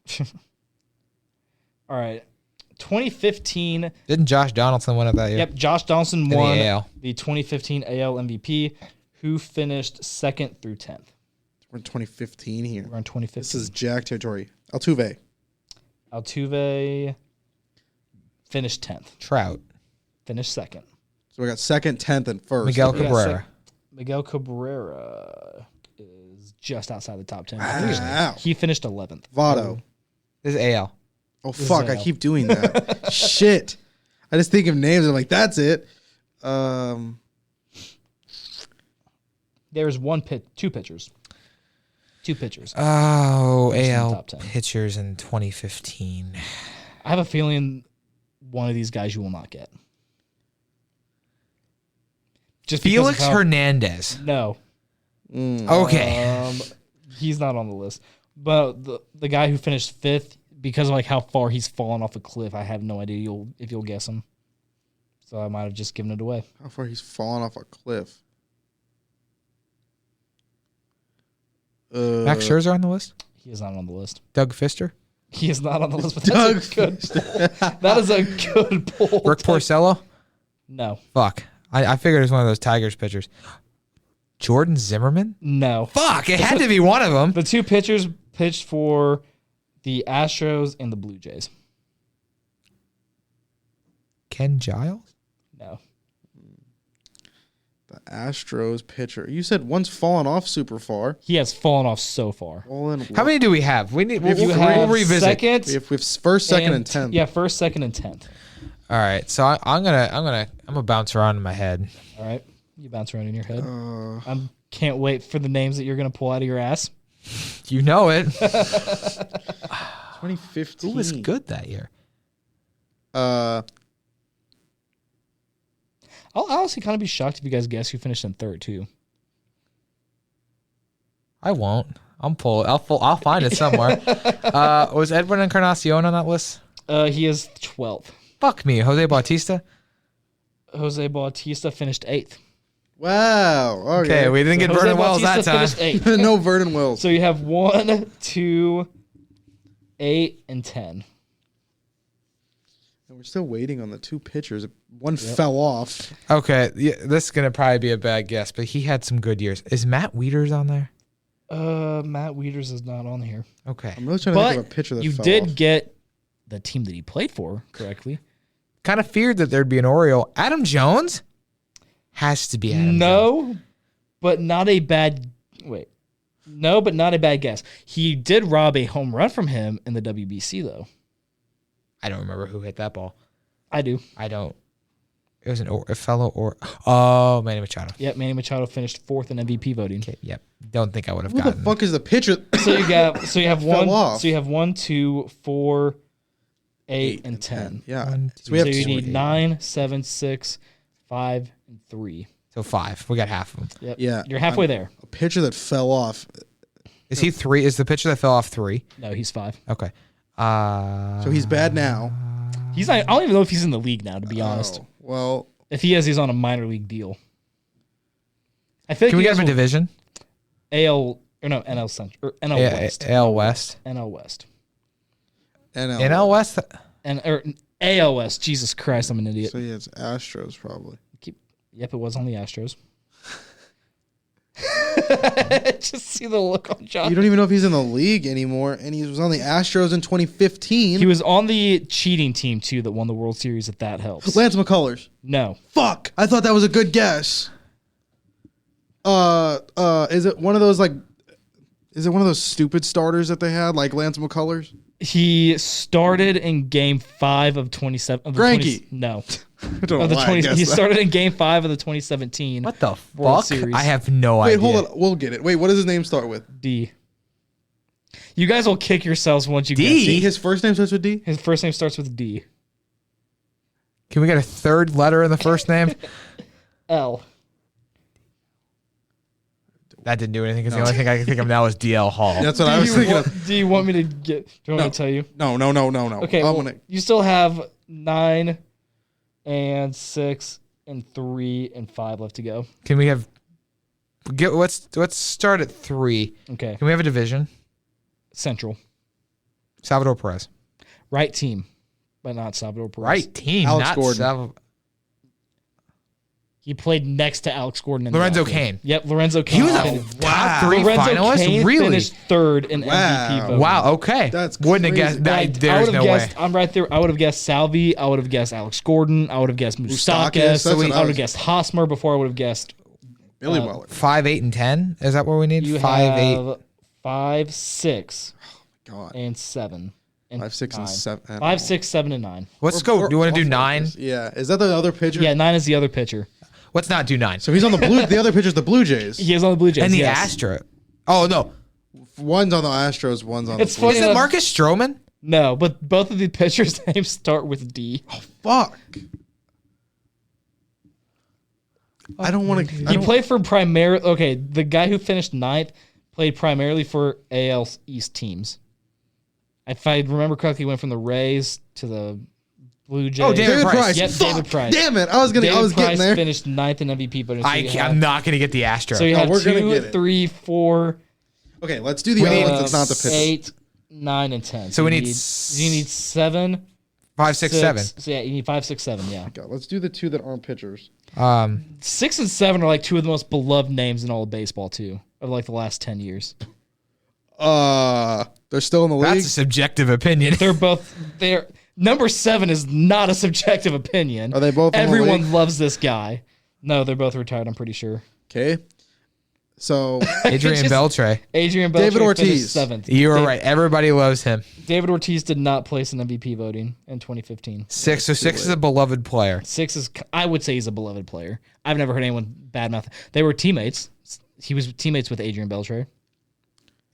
All right. 2015. Didn't Josh Donaldson win it that year? Yep. Josh Donaldson the won AL. the 2015 AL MVP. Who finished 2nd through 10th? we're in 2015 here. We're in 2015. This is Jack territory. Altuve. Altuve finished 10th. Trout. Finished 2nd. So we got 2nd, 10th, and 1st. Miguel We got Cabrera. Miguel Cabrera is just outside the top 10. Wow. He finished 11th. Votto. This is AL. Oh, This fuck. is I AL. keep doing that. Shit. I just think of names. I'm like, that's it. There's two pitchers. Two pitchers. Oh, Finished in the AL top 10. pitchers in 2015. I have a feeling one of these guys you will not get. Just because Felix of how- Hernandez. No. Okay. He's not on the list. But the guy who finished 5th, because of like how far he's fallen off a cliff, I have no idea if you'll guess him. So I might have just given it away. How far he's fallen off a cliff. Max Scherzer on the list? He is not on the list. Doug Fister? He is not on the list. But Doug that's a good. That is a good poll. Rick Porcello? No. Fuck. I figured it was one of those Tigers pitchers. Jordan Zimmerman? No. Fuck, it had to be one of them. The two pitchers pitched for the Astros and the Blue Jays. Ken Giles? No. The Astros pitcher. You said one's fallen off super far. He has fallen off so far. How many do we have? We'll have revisit. second We have first, second, and 10th. Yeah, 1st, 2nd, and 10th. All right, so I'm gonna bounce around in my head. All right. You bounce around in your head. I can't wait for the names that you're going to pull out of your ass. You know it. 2015. Who was good that year? I'll honestly kind of be shocked if you guys guess who finished in 3rd, too. I won't. I'll find it somewhere. Was Edwin Encarnacion on that list? He is 12th. Fuck me, Jose Bautista. Jose Bautista finished 8th. Wow. Okay, we didn't get Jose Vernon Wells that Bautista time. finished 8th. No Vernon Wells. So you have 1, 2, 8, and 10. And we're still waiting on the two pitchers. One fell off. Okay, yeah, this is gonna probably be a bad guess, but he had some good years. Is Matt Wieters on there? Matt Wieters is not on here. Okay. I'm really trying to think of a pitcher that you fell did off. get the team that he played for correctly. Kind of feared that there'd be an Oriole. Adam Jones has to be Adam Jones. No, but not a bad. Wait, no, but not a bad guess. He did rob a home run from him in the WBC though. I don't remember who hit that ball. I do. I don't. It was a fellow or Manny Machado. Yep, Manny Machado finished 4th in MVP voting. Okay, yep. Don't think I would have Who gotten. the fuck is the pitcher? So you have Fell one. off. So you have 1, 2, 4, 8, and 10. Yeah. One, So we have So you two. need 9, 7, 6, 5, and 3. So 5. We got half of them. Yep. Yeah. You're halfway there. A pitcher that fell off. Is he 3? Is the pitcher that fell off 3? No, he's 5. Okay. So he's bad now. He's not. I don't even know if he's in the league now. To be honest, Oh, well, if he is, he's on a minor league deal. I think Can we get him a division? AL or no NL Central or NL West. AL West. NL West. NL West. or AL West. Jesus Christ, I'm an idiot. So yeah, it's Astros probably. Yep, it was on the Astros. Just see the look on John. You don't even know if he's in the league anymore, and he was on the Astros in 2015. He was on the cheating team too that won the World Series. If that helps. Lance McCullers. No. Fuck! I thought that was a good guess. Is it one of those Is it one of those stupid starters that they had, like Lance McCullers? He started in Game 5 of 27. Granky. No. I don't know why I guessed He that. started in Game 5 of the 2017. What the World fuck? Series. I have no Wait, idea. hold on. We'll get it. Wait, what does his name start with? D. You guys will kick yourselves once you D? guess it. His first name starts with D? His first name starts with D. Can we get a third letter in the first name? L. That didn't do anything because the only thing I can think of now is DL Hall. That's what I was thinking of. Do you want me to get? Do you want me to tell you? No. Okay. You still have 9 and 6 and 3 and 5 left to go. Can we have? Let's start at 3. Okay. Can we have a division? Central. Salvador Perez. Right team, but not Salvador Perez. Right team. Alex not Gordon. He played next to Alex Gordon. In Lorenzo the Cain. Yep, Lorenzo Cain. He was a top 3 Lorenzo finalist. Cain Really? finished 3rd in MVP voting. Wow. Okay. That's Wouldn't have crazy. guessed. There's I would no have way. guessed. I'm right there. I would have guessed Salvi. I would have guessed Alex Gordon. I would have guessed Moustakas, Moustakas. that's what I I would have was- guessed Hosmer before I would have guessed. Billy Weller. 5, 8, and 10. Is that what we need? You 5, 8. have 5, 6, God. and 7. And 5, 6, and 9. 7. 5, 6, 7, and 9. Let's go. Do you want to do 9? Yeah. Is that the other pitcher? Yeah, 9 is the other pitcher. Let's not do 9. So he's on the blue. The other pitcher's the Blue Jays. He is on the Blue Jays. And the yes. Astro. Oh no. One's on the Astros. One's on It's the Blue funny Is Jays. it enough- Marcus Stroman? No, but both of the pitchers' names start with D. Fuck. I don't want to. He played for primarily. Okay, the guy who finished 9th played primarily for AL East teams. If I remember correctly, he went from the Rays to the Blue Jays. Oh, David Price. Yep, Fuck. David Price. Damn it! I was David getting Price there. finished 9th in MVP, but I'm not going to get the Astro. So you have we're gonna 2, get it. 3, 4, Okay, let's do the other ones. That's not the pitcher. 8, 9, and 10. So we need You need 7, 5, 6, 7. So yeah, you need 5, 6, 7. Yeah, God, let's do the 2 that aren't pitchers. 6 and 7 are like 2 of the most beloved names in all of baseball too, of like the last 10 years. They're still in the league. That's a subjective opinion. They're number 7 is not a subjective opinion. Are they both in the Everyone league? loves this guy. No, they're both retired. I'm pretty sure. Okay. So Adrian Beltre. Adrian Beltre David Ortiz. finished 7th. You were right. Everybody loves him. David Ortiz did not place in MVP voting in 2015. 6. So 6 is a beloved player. 6 is, I would say, he's a beloved player. I've never heard anyone badmouth. They were teammates. He was teammates with Adrian Beltre.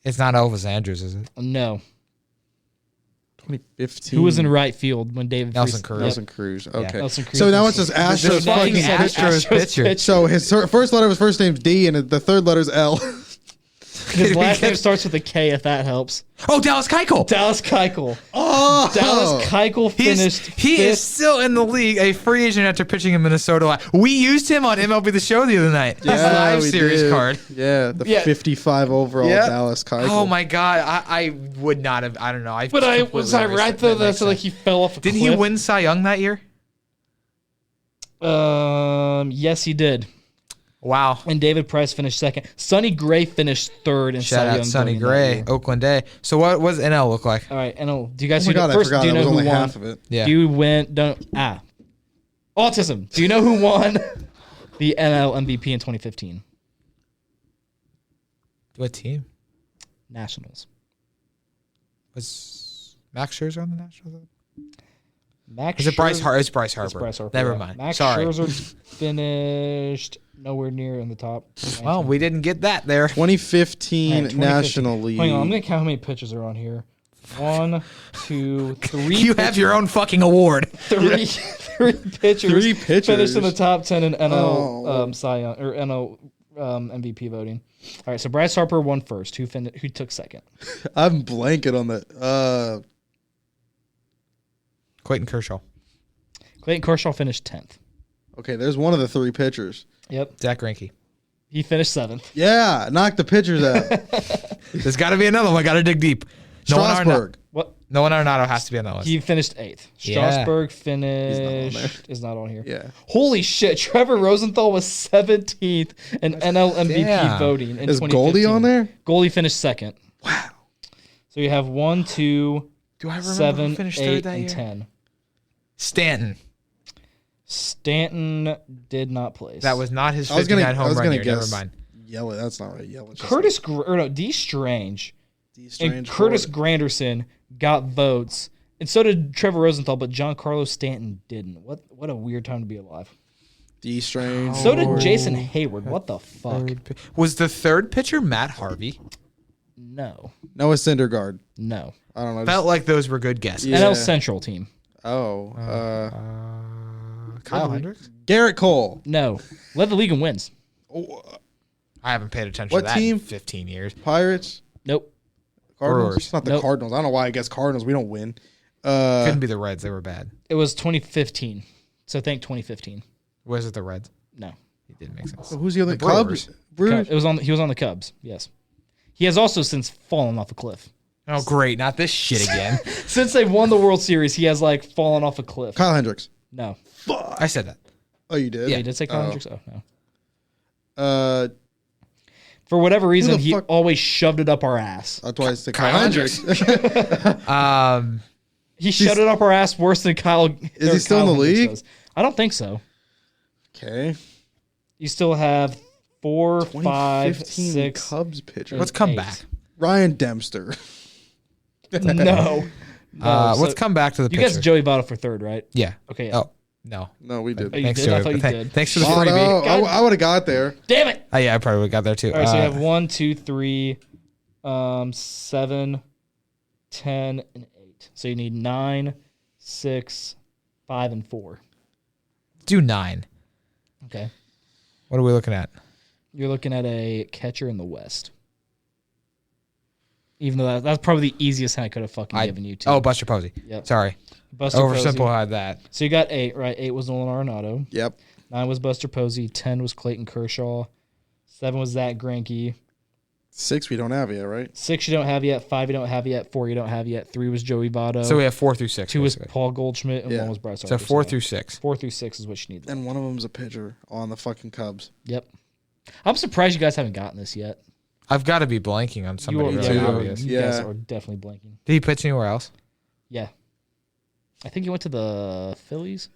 It's not Elvis Andrews, is it? No. 2015. Who was in right field when David Nelson Freese- Cruz. Nelson Cruz. Okay. Nelson Cruz So now was- it's just Astros. This fucking fucking Astros pitcher. So his first letter of his first name's D, and the third letter's L. His last name starts with a K, if that helps. Oh, Dallas Keuchel. Dallas Keuchel. Oh, Dallas Keuchel finished He is 5th. still in the league, a free agent after pitching in Minnesota. We used him on MLB The Show the other night. His live we series did. card. Yeah, the Yeah. 55 overall Yeah. Dallas Keuchel. Oh my God, I would not have. I don't know. But I was completely I right erased though. that. That's like he fell off a Didn't cliff. he win Cy Young that year? Yes, he did. Wow. And David Price finished 2nd. Sonny Gray finished 3rd in Shout Cy out Young Sonny voting that Gray, year. Oakland A. So what does NL look like? All right, and do you guys Oh my God, I first? forgot. Do you That know was who only won? half of it. Yeah. Do you win? Autism. Do you know who won the NL MVP in 2015? What team? Nationals. Was Max Scherzer on the Nationals? Max. Is it Bryce Scherzer- Harper? It's Bryce Harper. It's Bryce Harper. Never yeah. mind. Max Sorry. Scherzer finished nowhere near in the top. Well, we didn't get that there. 2015 All right, 2015. National League. Hang on, I'm gonna count how many pitchers are on here. 1, 2, 3. You have your own fucking award. three pitchers. 3 pitchers. Finished in the top 10 in NL Oh. Cy Young, or NL MVP voting. All right, so Bryce Harper won first. Who took second? I'm blanking on that. Clayton Kershaw. Clayton Kershaw finished 10th. Okay, there's one of the 3 pitchers. Yep, Zach Greinke. he finished 7th. Yeah, knock the pitchers out. There's got to be another one. Got to dig deep. No one Strasburg. What? Nolan Arenado has to be on that list. He finished 8th. Yeah. Strasburg finished. Is not on here. Yeah. Holy shit! Trevor Rosenthal was 17th in NL MVP voting in Is 2015. Goldie on there? Goldie finished 2nd. Wow. So you have 1, 2, Do I remember 7, who finished 8, third that and year? 10. Stanton. Did not place. That was not his I was gonna 59 home run year. guess Never mind. Yelich. That's not right. Yelich. D. Strange Strange and Curtis Granderson got votes, and so did Trevor Rosenthal, but Giancarlo Stanton didn't. What a weird time to be alive. D. Strange. So did Jason Hayward. What the fuck? Was the third pitcher Matt Harvey? No. Noah Syndergaard. No. I don't know. Felt like those were good guesses. Yeah. NL Central team. Oh. Kyle Hendricks? Garrett Cole. No. Led the league in wins. Oh, I haven't paid attention What to that team? in 15 years. Pirates. Nope. Cardinals. Brewers. It's not the Nope. Cardinals. I don't know why I guess Cardinals. We don't win. Couldn't be the Reds. They were bad. It was 2015. So think 2015. Was it the Reds? No. It didn't make sense. So who's the other? The Brewers. Cubs. Brewers. He was on the Cubs. Yes. He has also since fallen off a cliff. Oh, great. Not this shit again. Since they won the World Series, he has like fallen off a cliff. Kyle Hendricks. No. I said that. Oh, you did? Yeah, he did say Kyle Hendricks. Oh no. For For whatever reason, the he fuck- always shoved it up our ass. that's why I said Kyle Kyle Hendricks. He shoved it up our ass worse than Kyle. Is he still in the league? Does. I don't think so. Okay. You still have 4, 5, 2015 6. Cubs pitcher. Let's come 8. back. Ryan Dempster. No. Let's come back to the You pitcher. guys Joey Votto for third, right? Yeah. Okay. Yeah. Oh, no. No, we did. Oh, you Thanks, did? I Joey. thought you did. Thanks for the Oh, freebie. no, I would have got there. Damn it! Oh, yeah, I probably would have got there too. All right, so you have 1, 2, 3, 7, 10, and 8. So you need 9, 6, 5, and 4. do 9. Okay. What are we looking at? You're looking at a catcher in the West. Even though that's probably the easiest hint I could have fucking given you. Too. Oh, Buster Posey. Yep. Sorry. Buster Posey. Oversimplified that. So you got 8, right? 8 was Nolan Arenado. Yep. 9 was Buster Posey. 10 was Clayton Kershaw. 7 was Zach Greinke. 6 we don't have yet, right? 6 you don't have yet. 5 you don't have yet. 4 you don't have yet. 3 was Joey Votto. So we have 4 through 6. 2 was basically. Paul Goldschmidt, and Yeah. 1 was Bryce So Harper. 4 through 6. 4 through 6 is what you need. And one of them's a pitcher on the fucking Cubs. Yep. I'm surprised you guys haven't gotten this yet. I've got to be blanking on somebody you really too. obvious. You guys Yeah. are definitely blanking. Did he pitch anywhere else? Yeah. I think he went to the Phillies.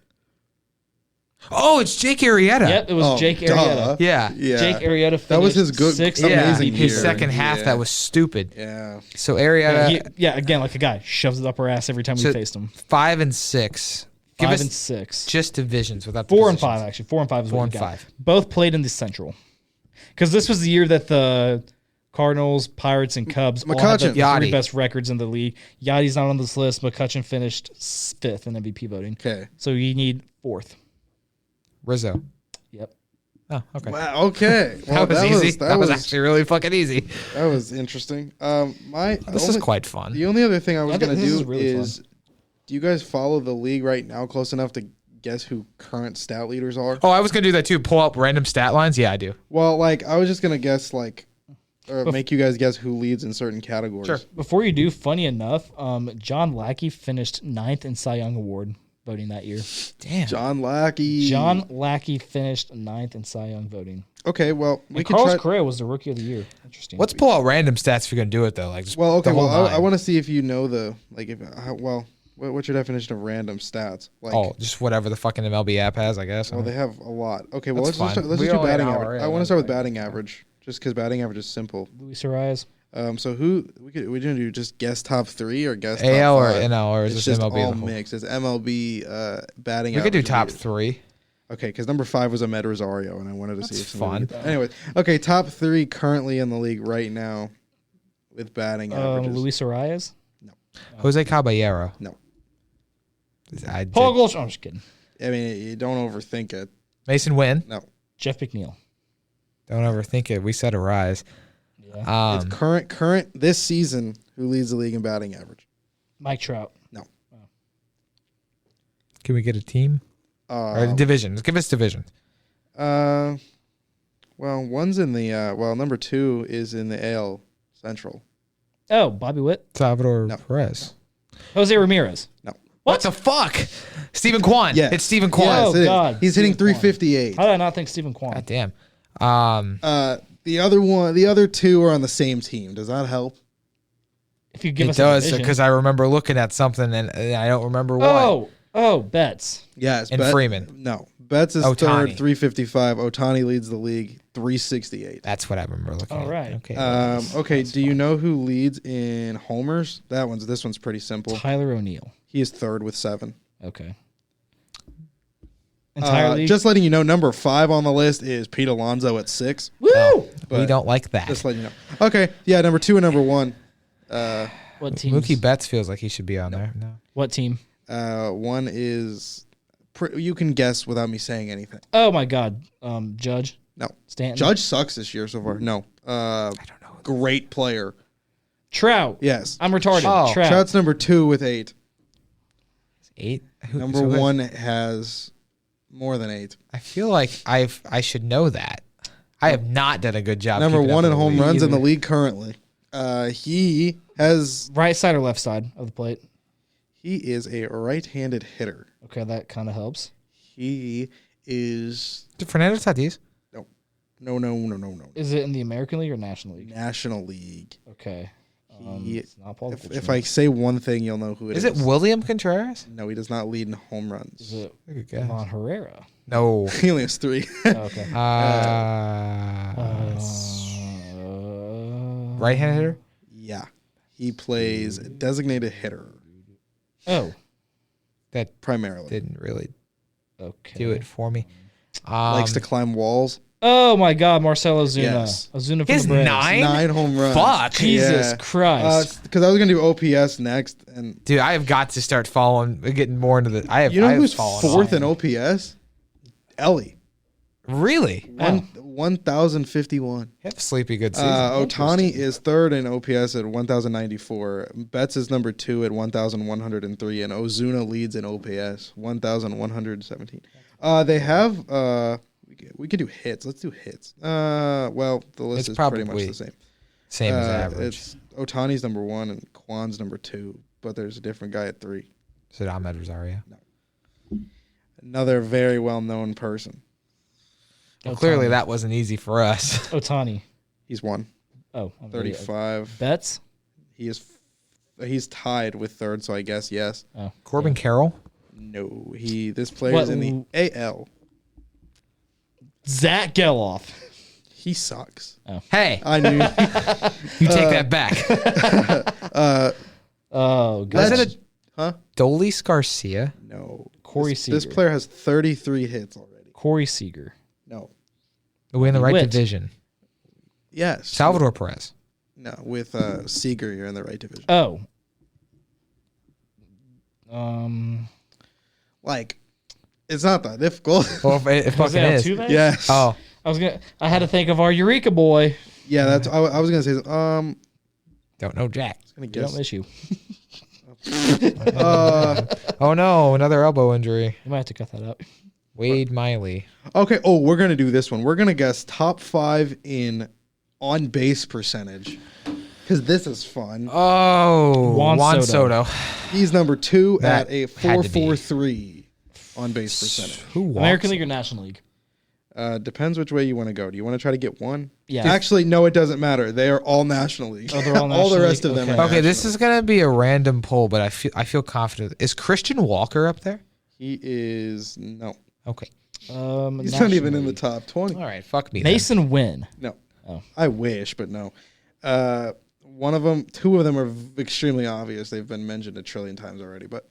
Oh, it's Jake Arrieta. Yep, it was Oh, Jake duh. Arrieta. Yeah. Yeah. Jake Arrieta finished That was his good- 6th amazing MVP. His year. second half, Yeah. that was stupid. Yeah. So Arrieta, Again, like a guy shoves it up our ass every time we So- faced him. 5 and 6. Give 5 us and 6. just divisions without the 4 and positions. 5 actually. 4 and 5 is 4 what and you got. 5. Both played in the Central. Because this was the year that the Cardinals, Pirates, and Cubs all had the McCutcheon. three Yachty. best records in the league. Yachty's not on this list. McCutcheon finished 5th in MVP voting. Okay. So you need 4th. Rizzo. Yep. Oh, okay. Wow. Okay. Well, That was easy. That was actually really fucking easy. That was interesting. This is quite fun. The only other thing I was Okay, gonna this do is really is, do you guys follow the league right now close enough to guess who current stat leaders are? Oh, I was going to do that too. Pull up random stat lines. Yeah, I do. Well, like I was just gonna guess or make you guys guess who leads in certain categories. Sure. Before you do, funny enough, John Lackey finished 9th in Cy Young Award voting that year. Damn. John Lackey. John Lackey finished 9th in Cy Young voting. Okay. Well, we And can Carlos try. Correa was the Rookie of the Year. Interesting. Let's pull out random stats if you're going to do it, though. Like, just Well, okay. the whole Well, I nine. want to see if you know the what's your definition of random stats? Like, Oh, just whatever the fucking MLB app has, I guess. well, they have a lot. Okay. Well, That's let's fine. just We're do only an batting hour average. in, I want to that's start with fine. batting average, just because batting average is simple. Luis Arias. So who we gonna do? Just guess top 3 or guess AL top or 5? NL or is It's this just MLB? all as a whole? mixed. It's MLB batting. We could do average top leaders. 3. Okay, because number 5 was Ahmed Rosario, and I wanted to see That's if somebody fun. would get that. Anyways, okay, top 3 currently in the league right now with batting averages. Luis Arias. Jose Caballero. No. Paul Goldschmidt. I'm just kidding. I mean, you don't overthink it. Mason Wynn. No, Jeff McNeil. Don't overthink it. We said Arise. Yeah. it's current this season. Who leads the league in batting average? Mike Trout. Can we get a team? Or divisions. Give us divisions. Well, one's in the number 2 is in the AL Central. Oh, Bobby Witt. Salvador No. Perez. Jose Ramirez. No. What the fuck? Stephen Kwan. Yeah. It's Stephen Kwan. Yes, Oh, it God. is. He's hitting Stephen 358. How did I not think Stephen Kwan? God damn. The other two are on the same team. Does that help? If you give It us a does, division. because I remember looking at something and I don't remember what. Betts. Yes. And Freeman. No. Betts is Ohtani. third, 355. Ohtani leads the league, 368. That's what I remember looking at. All right. Okay. Okay. Do you know who leads in homers? This one's pretty simple. Tyler O'Neill. He is third with 7. Okay. Entire league? Just letting you know, number 5 on the list is Pete Alonso at 6. Woo! we but don't like that. Just letting you know. Okay. Yeah. Number 2 and number 1. What team? Mookie Betts feels like he should be on there. No. What team? One is you can guess without me saying anything. Oh my God. Judge. No. Stanton. Judge sucks this year so far. No. I don't know. Great player. Trout. Yes. I'm retarded. Oh. Trout. Trout's number 2 with 8. 8? Number 1 has more than 8. I feel like I should know that. I have not done a good job. Number keeping 1 up in with home the runs league. in the league currently. He Right side or left side of the plate? He is a right-handed hitter. Okay, that kind of helps. He is Fernando Tatis. no. Is it in the American League or National League? National League. Okay. He- It's not Paul If I say one thing, you'll know who it is. Is it William Contreras? No, he does not lead in home Is runs. it Good guess. Von Herrera? No. He only has 3. Okay. Right-handed hitter? Yeah. He plays designated hitter Oh. That primarily. didn't really Okay. do it for me. Likes to climb walls. Oh my God, Marcelo Ozuna. Yes. Ozuna for His the Braves. 9? Home runs. Fuck. Jesus Yeah. Christ. Because I was going to do OPS next. And Dude, I have got to start getting more into the. I have. you know I have who's fallen 4th off. in OPS? Ellie. Really? 1,051. Have a sleepy good season. Ohtani is 3rd in OPS at 1,094. Betts is number 2 at 1,103, and Ozuna leads in OPS 1,117. They have we could do hits. Let's do hits. Well, the list It's is pretty much probably the same. Same as average. It's Ohtani's number 1 and Kwan's number 2, but there's a different guy at 3. Is it Ahmed Rosario? Another very well-known person. Well, clearly that wasn't easy for us. Ohtani. He's 1. Oh, I'm 35. Betts? He's tied with 3rd, so I guess yes. Oh. Corbin Carroll? No, this player is in the AL. Zach Geloff. He sucks. Hey, I knew. you take that back. Oh, God. Was it Huh? Dolis Garcia? No. Corey This Seager. player has 33 hits already. Corey Seager. No. We're in the right Witt. division. Yes. Salvador Perez. No, with Seager, you're in the right division. Oh. Like, it's not that difficult. Well, it Was fucking it is. Altuve? Yes. Oh, I had to think of our Eureka boy. Yeah, that's. I was gonna say. don't know Jack. Gonna We don't guess. miss you. Oh no, another elbow injury. You might have to cut that out. Wade Miley. Okay. Oh, we're gonna do this one. We're gonna guess top 5 in on base percentage, because this is fun. Oh, Juan Soto. He's number 2 That at a had to be. 4.43 on base percentage. Who wants American it? League or National League? Depends which way you want to go. Do you want to try to get one? Yeah. Actually, no, it doesn't matter. They are all National League. Oh, they're all all National the rest League? of them Okay. are Okay, this national. is gonna be a random poll, but I feel confident. Is Christian Walker up there? He is no. Okay. He's National not even in the League. top 20. All right. Fuck me. then. Mason Wynn. No. Oh. I wish, but no. One of them, 2 of them are extremely obvious. They've been mentioned a trillion times already. But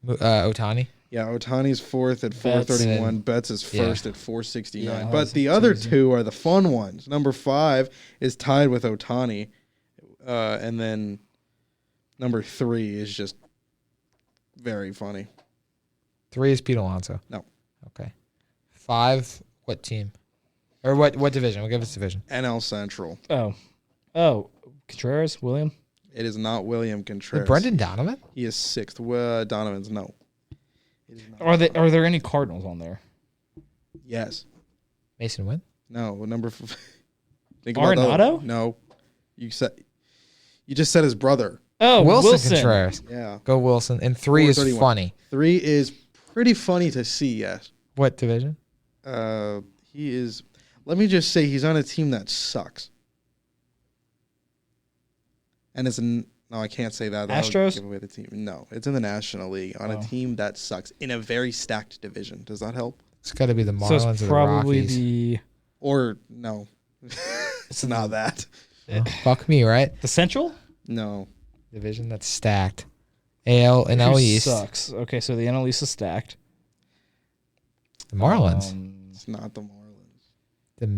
Ohtani. yeah, Ohtani's 4th at 431. Betts is 1st at 469. Yeah, but that's the other easy. 2 are the fun ones. Number 5 is tied with Ohtani, and then number 3 is just very funny. 3 is Pete Alonso. No. Okay. 5. What team? Or what division? We'll give us division. NL Central. Oh. Contreras, William. It is not William Contreras. Brendan Donovan. He is 6th. Donovan's no. It is not. Are there any Cardinals on there? Yes. Mason Wynn. No. Number. Think about Arenado? No. You just said his brother. Oh, Wilson Contreras. Yeah. Go Wilson. And 3 is 431. funny. 3 is pretty funny to see, yes. What division? He is. Let me just say he's on a team that sucks. And it's no, I can't say that. That'll Astros? give away the team. No, it's in the National League on a team that sucks in a very stacked division. Does that help? It's got to be the Marlins So it's or the probably Rockies. Or no, it's not that. Fuck me, right? the Central. No. Division that's stacked. AL and NL Who East. sucks. Okay, so the NL East is stacked. The Marlins. It's not the Marlins. The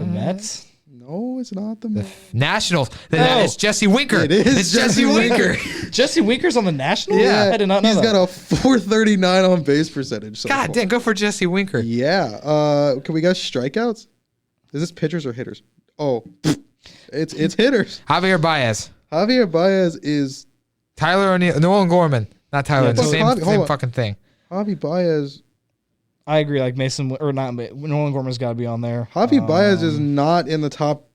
Mets. No, it's not the Mets. Nationals. It's Jesse Winker. It is It's Jesse Winker. Jesse Winker's on the Nationals? Yeah, I did not know he's that. got a 439 on base percentage. So God far. damn, go for Jesse Winker. Yeah. Can we guess strikeouts? Is this pitchers or hitters? Oh, it's hitters. Javier Baez. Javier Baez is Tyler O'Neill. Nolan Gorman. Not Tyler. Yeah, the so same hold on. fucking thing. Javi Baez. I agree. Like Mason or not. Nolan Gorman's got to be on there. Javi Baez is not in the top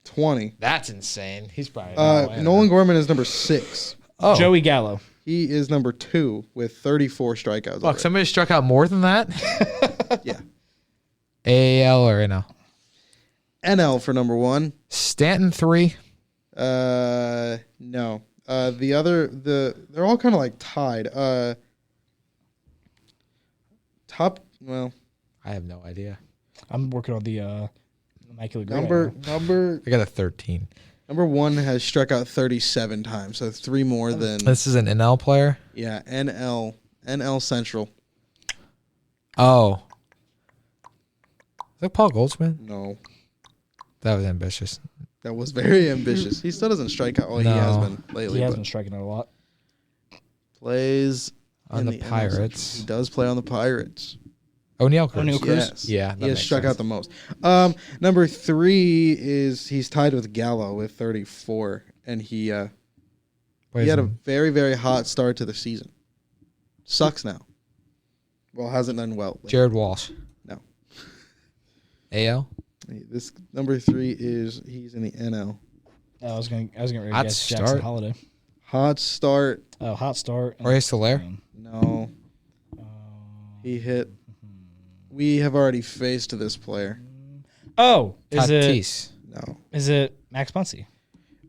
20. That's insane. He's probably Nolan Gorman is number 6. Oh. Joey Gallo. He is number 2 with 34 strikeouts. Fuck, already. somebody struck out more than that? Yeah. AL or NL? NL for number 1. Stanton 3. No. They're all kind of like tied. Well, I have no idea. I'm working on the Immaculate Grid. number I got a 13. Number 1 has struck out 37 times, so 3 more than This is an NL player? yeah. NL Central. Oh. Is that Paul Goldschmidt? No, That was ambitious. that was very ambitious. He still doesn't strike out. Well, he No. has been lately. He has but been striking out a lot. plays On in the NL Pirates. Central. He does play on the Pirates. O'Neill Cruz. O'Neill Cruz? Yes. Yeah, he has struck out the most. Number 3 is he's tied with Gallo with 34, and he had a very, very hot start to the season. Sucks now. Well, hasn't done well. Jared Walsh. No. AL? This number 3 is he's in the NL. I was gonna really Hot guess start. Jackson Holiday. Hot start. Oh, hot start. Jorge Soler? No. He hit. We have already faced this player. Oh, Tatis. No. is it Max Muncy?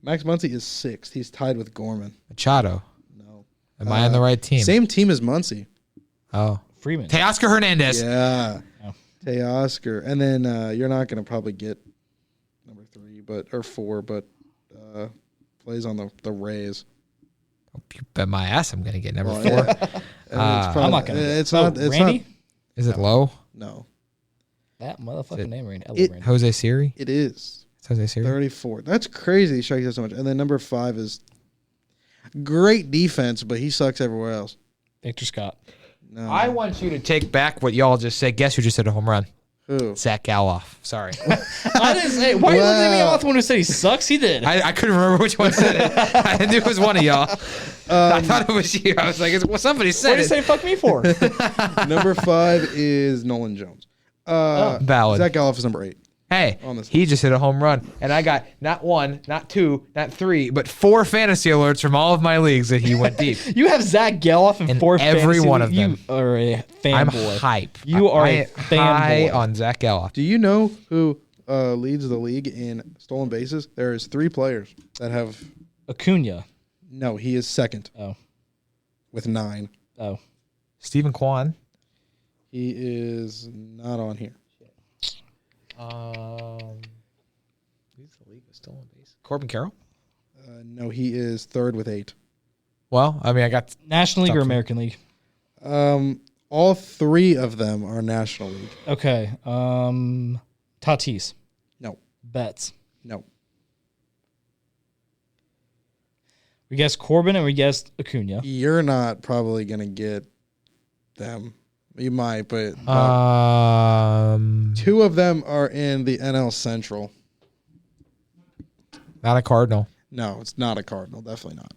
Max Muncy is 6th. He's tied with Gorman. Machado. No. Am I on the right team? Same team as Muncy. Oh. Freeman. Teoscar Hernandez. Yeah. Oh. Teoscar. And then you're not going to probably get number 3 or 4, but plays on the Rays. You bet my ass I'm going to get number Well, 4. yeah. I'm not gonna. It's Oh, not. It's Randy. not. Is it low? No. That motherfucking name, Randy. I love it- Randy. Jose Siri? It is. It's Jose Siri? 34. That's crazy. He strikes out so much. And then number 5 is great defense, but he sucks everywhere else. Victor Scott. No. I want you to take back what y'all just said. Guess who just hit a home run? Who? Zach Galoff. Sorry. I didn't say. Why are you looking at me? Wow. I'm not the one who said he sucks. He did. I couldn't remember which one said it. I knew it was one of y'all. I thought it was you. I was like, somebody What said did you it. say? Fuck me for? Number 5 is Nolan Jones. Valid. Zach Galoff is number 8. Hey, On this he just hit a home run. And I got not 1, not 2, not 3, but 4 fantasy alerts from all of my leagues that he went deep. You have Zach Geloff in In 4 every fantasy one of leagues. them. You are a I'm fanboy. hype. You are I a am high fanboy. on Zach Galoff. Do you know who leads the league in stolen bases? There is 3 players that have. Acuna. No, he is 2nd. Oh. With 9. Oh. Stephen Kwan. He is not on here. Who's the league with stolen base? Corbin Carroll. No, he is 3rd with 8. Well, I mean, I got National League or Tough. American League? All 3 of them are National League. Okay. Tatis. No. Betts. No. We guessed Corbin and we guessed Acuna. You're not probably going to get them. You might, but 2 of them are in the NL Central. not a Cardinal. No, it's not a Cardinal. Definitely not.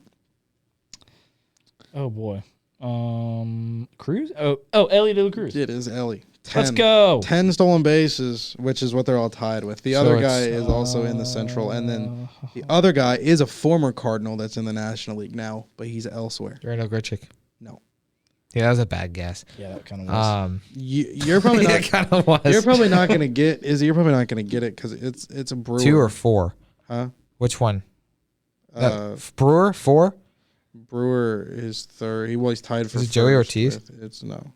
Oh boy. Cruz? Oh, Ellie De La Cruz. It is Ellie. Let's go. 10 stolen bases, which is what they're all tied with. The other guy is also in the Central, and then the other guy is a former Cardinal that's in the National League now, but he's elsewhere. Randall Grichuk. No. Yeah, that was a bad guess. Yeah, that kind of was. You're probably not. It kind of was. You're probably not gonna get. You're probably not gonna get it because it's a Brewer. 2 or 4? Huh? Which one? Brewer 4. Brewer is third. He's tied for. Is it Joey Ortiz? It's no.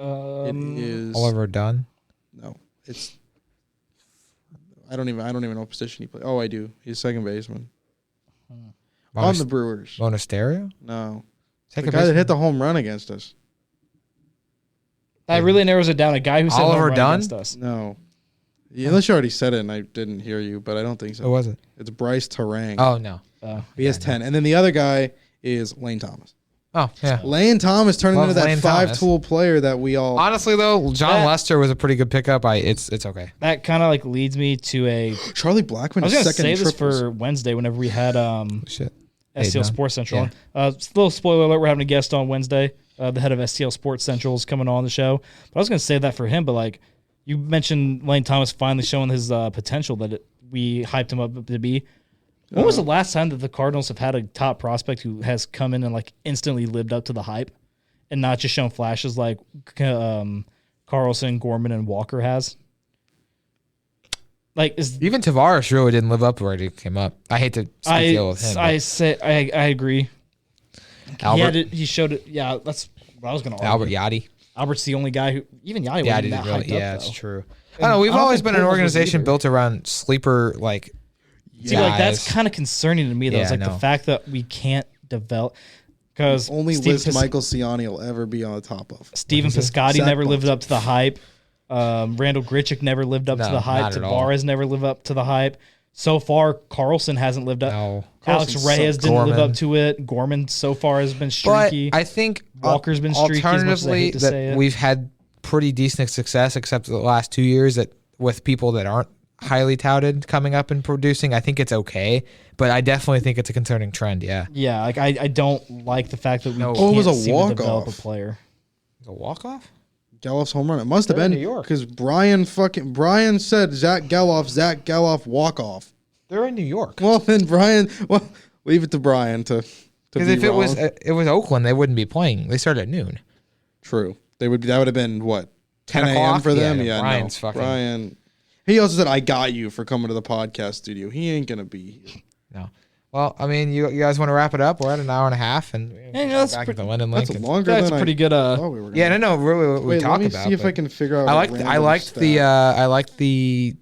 It is Oliver Dunn. No, it's. I don't even know what position he plays. Oh, I do. He's second baseman. On the Brewers. Monasterio? No. Second the guy that hit the home run against us. That really narrows it down. A guy who said Oliver home run Dunn? against us. No. Unless you already said it and I didn't hear you, but I don't think so. Who was it? It's Bryce Terang. Oh, no. He has 10. And then the other guy is Lane Thomas. Oh, yeah. Lane Thomas turning into that Lane five-tool player that we all... Honestly, though, John Lester was a pretty good pickup. It's okay. That kind of like leads me to a... Charlie Blackmon I was is going to second say in this triples. for Wednesday whenever we had Shit. STL Sports Central on. Little spoiler alert, we're having a guest on Wednesday. The head of STL Sports Central is coming on the show. But I was going to say that for him, but like you mentioned Lane Thomas finally showing his potential that we hyped him up to be. When was the last time that the Cardinals have had a top prospect who has come in and like instantly lived up to the hype and not just shown flashes like Carlson, Gorman, and Walker has? Like even Tavares really didn't live up where he came up. I hate to deal with him. I agree. Albert, he showed it. Yeah, that's what I was going to Albert argue. Yachty. Albert's the only guy who even Yachty wasn't that hyped up. Yeah, though. it's true. I don't know. We've always been an organization built around sleeper like. See, like that's kind of concerning to me though. Yeah, it's like the fact that we can't develop because only Michael Ciani will ever be on the top of. Steven Piscotty never lived up to the hype. Randall Grichuk never lived up to the hype. Tavares never lived up to the hype. So far, Carlson hasn't lived up. No. Alex Reyes didn't live up to it. Gorman so far has been streaky. But I think Walker's been streaky. Alternatively, that we've had pretty decent success, except the last 2 years that with people that aren't highly touted coming up and producing. I think it's okay, but I definitely think it's a concerning trend. Yeah. Yeah, like I don't like the fact that we can't it was a seem to develop walk-off. a player. It was a walk-off? Geloff's home run. It must have They're in been New York. because Brian said Zach Geloff walk off. They're in New York. Well then leave it to Brian to because if it was Oakland, they wouldn't be playing. They started at noon. True. That would have been what 10 a.m. o'clock? for them. Yeah, Yeah, Brian's fucking. Brian. He also said, "I got you for coming to the podcast studio." He ain't gonna be here. No. Well, I mean, you guys want to wrap it up? We're at an hour and a half, and that's back pretty, at the London That's Link. longer that's than pretty good. we were Yeah, no, really, what we talk let me about. see if I can figure out. I liked the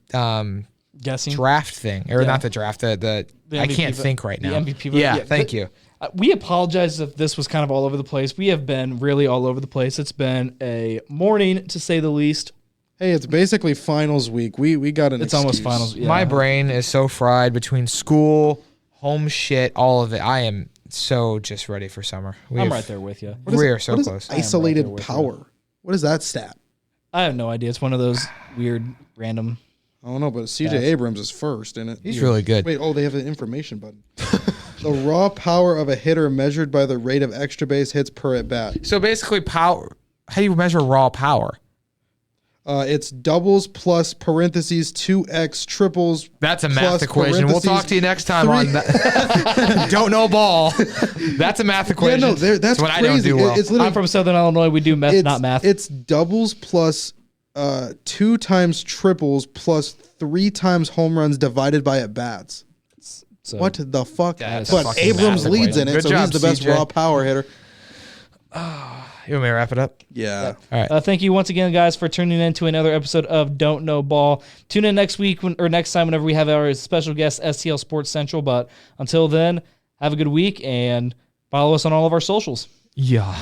guessing draft thing, or not the draft. The I can't think right now. The MVP. Yeah, thank you. We apologize if this was kind of all over the place. We have been really all over the place. It's been a morning, to say the least. Hey, it's basically finals week. We got an. It's excuse. almost finals. Yeah. My brain is so fried between school, home shit, all of it. I am so just ready for summer. I'm right there with you. We are so close. Isolated with power. What is that stat? I have no idea. It's one of those weird, random. I don't know, but CJ Abrams is first in it. He's really good. Wait, they have an information button. The raw power of a hitter measured by the rate of extra base hits per at bat. So basically, power. How do you measure raw power? It's doubles plus parentheses 2x triples. That's a math equation. We'll talk to you next time on that. Don't know ball. That's a math equation. Yeah, no, that's what crazy. I don't do well. It's I'm from Southern Illinois. We do math, not math. It's doubles plus 2 times triples plus 3 times home runs divided by at bats. So, what the fuck? That's But fucking Abrams math leads in equation. it, Good so job, he's the best CJ. raw power hitter. You want me to wrap it up? Yeah. All right. Thank you once again, guys, for tuning in to another episode of Don't Know Ball. Tune in next week or next time whenever we have our special guest, STL Sports Central. But until then, have a good week and follow us on all of our socials. Yeah.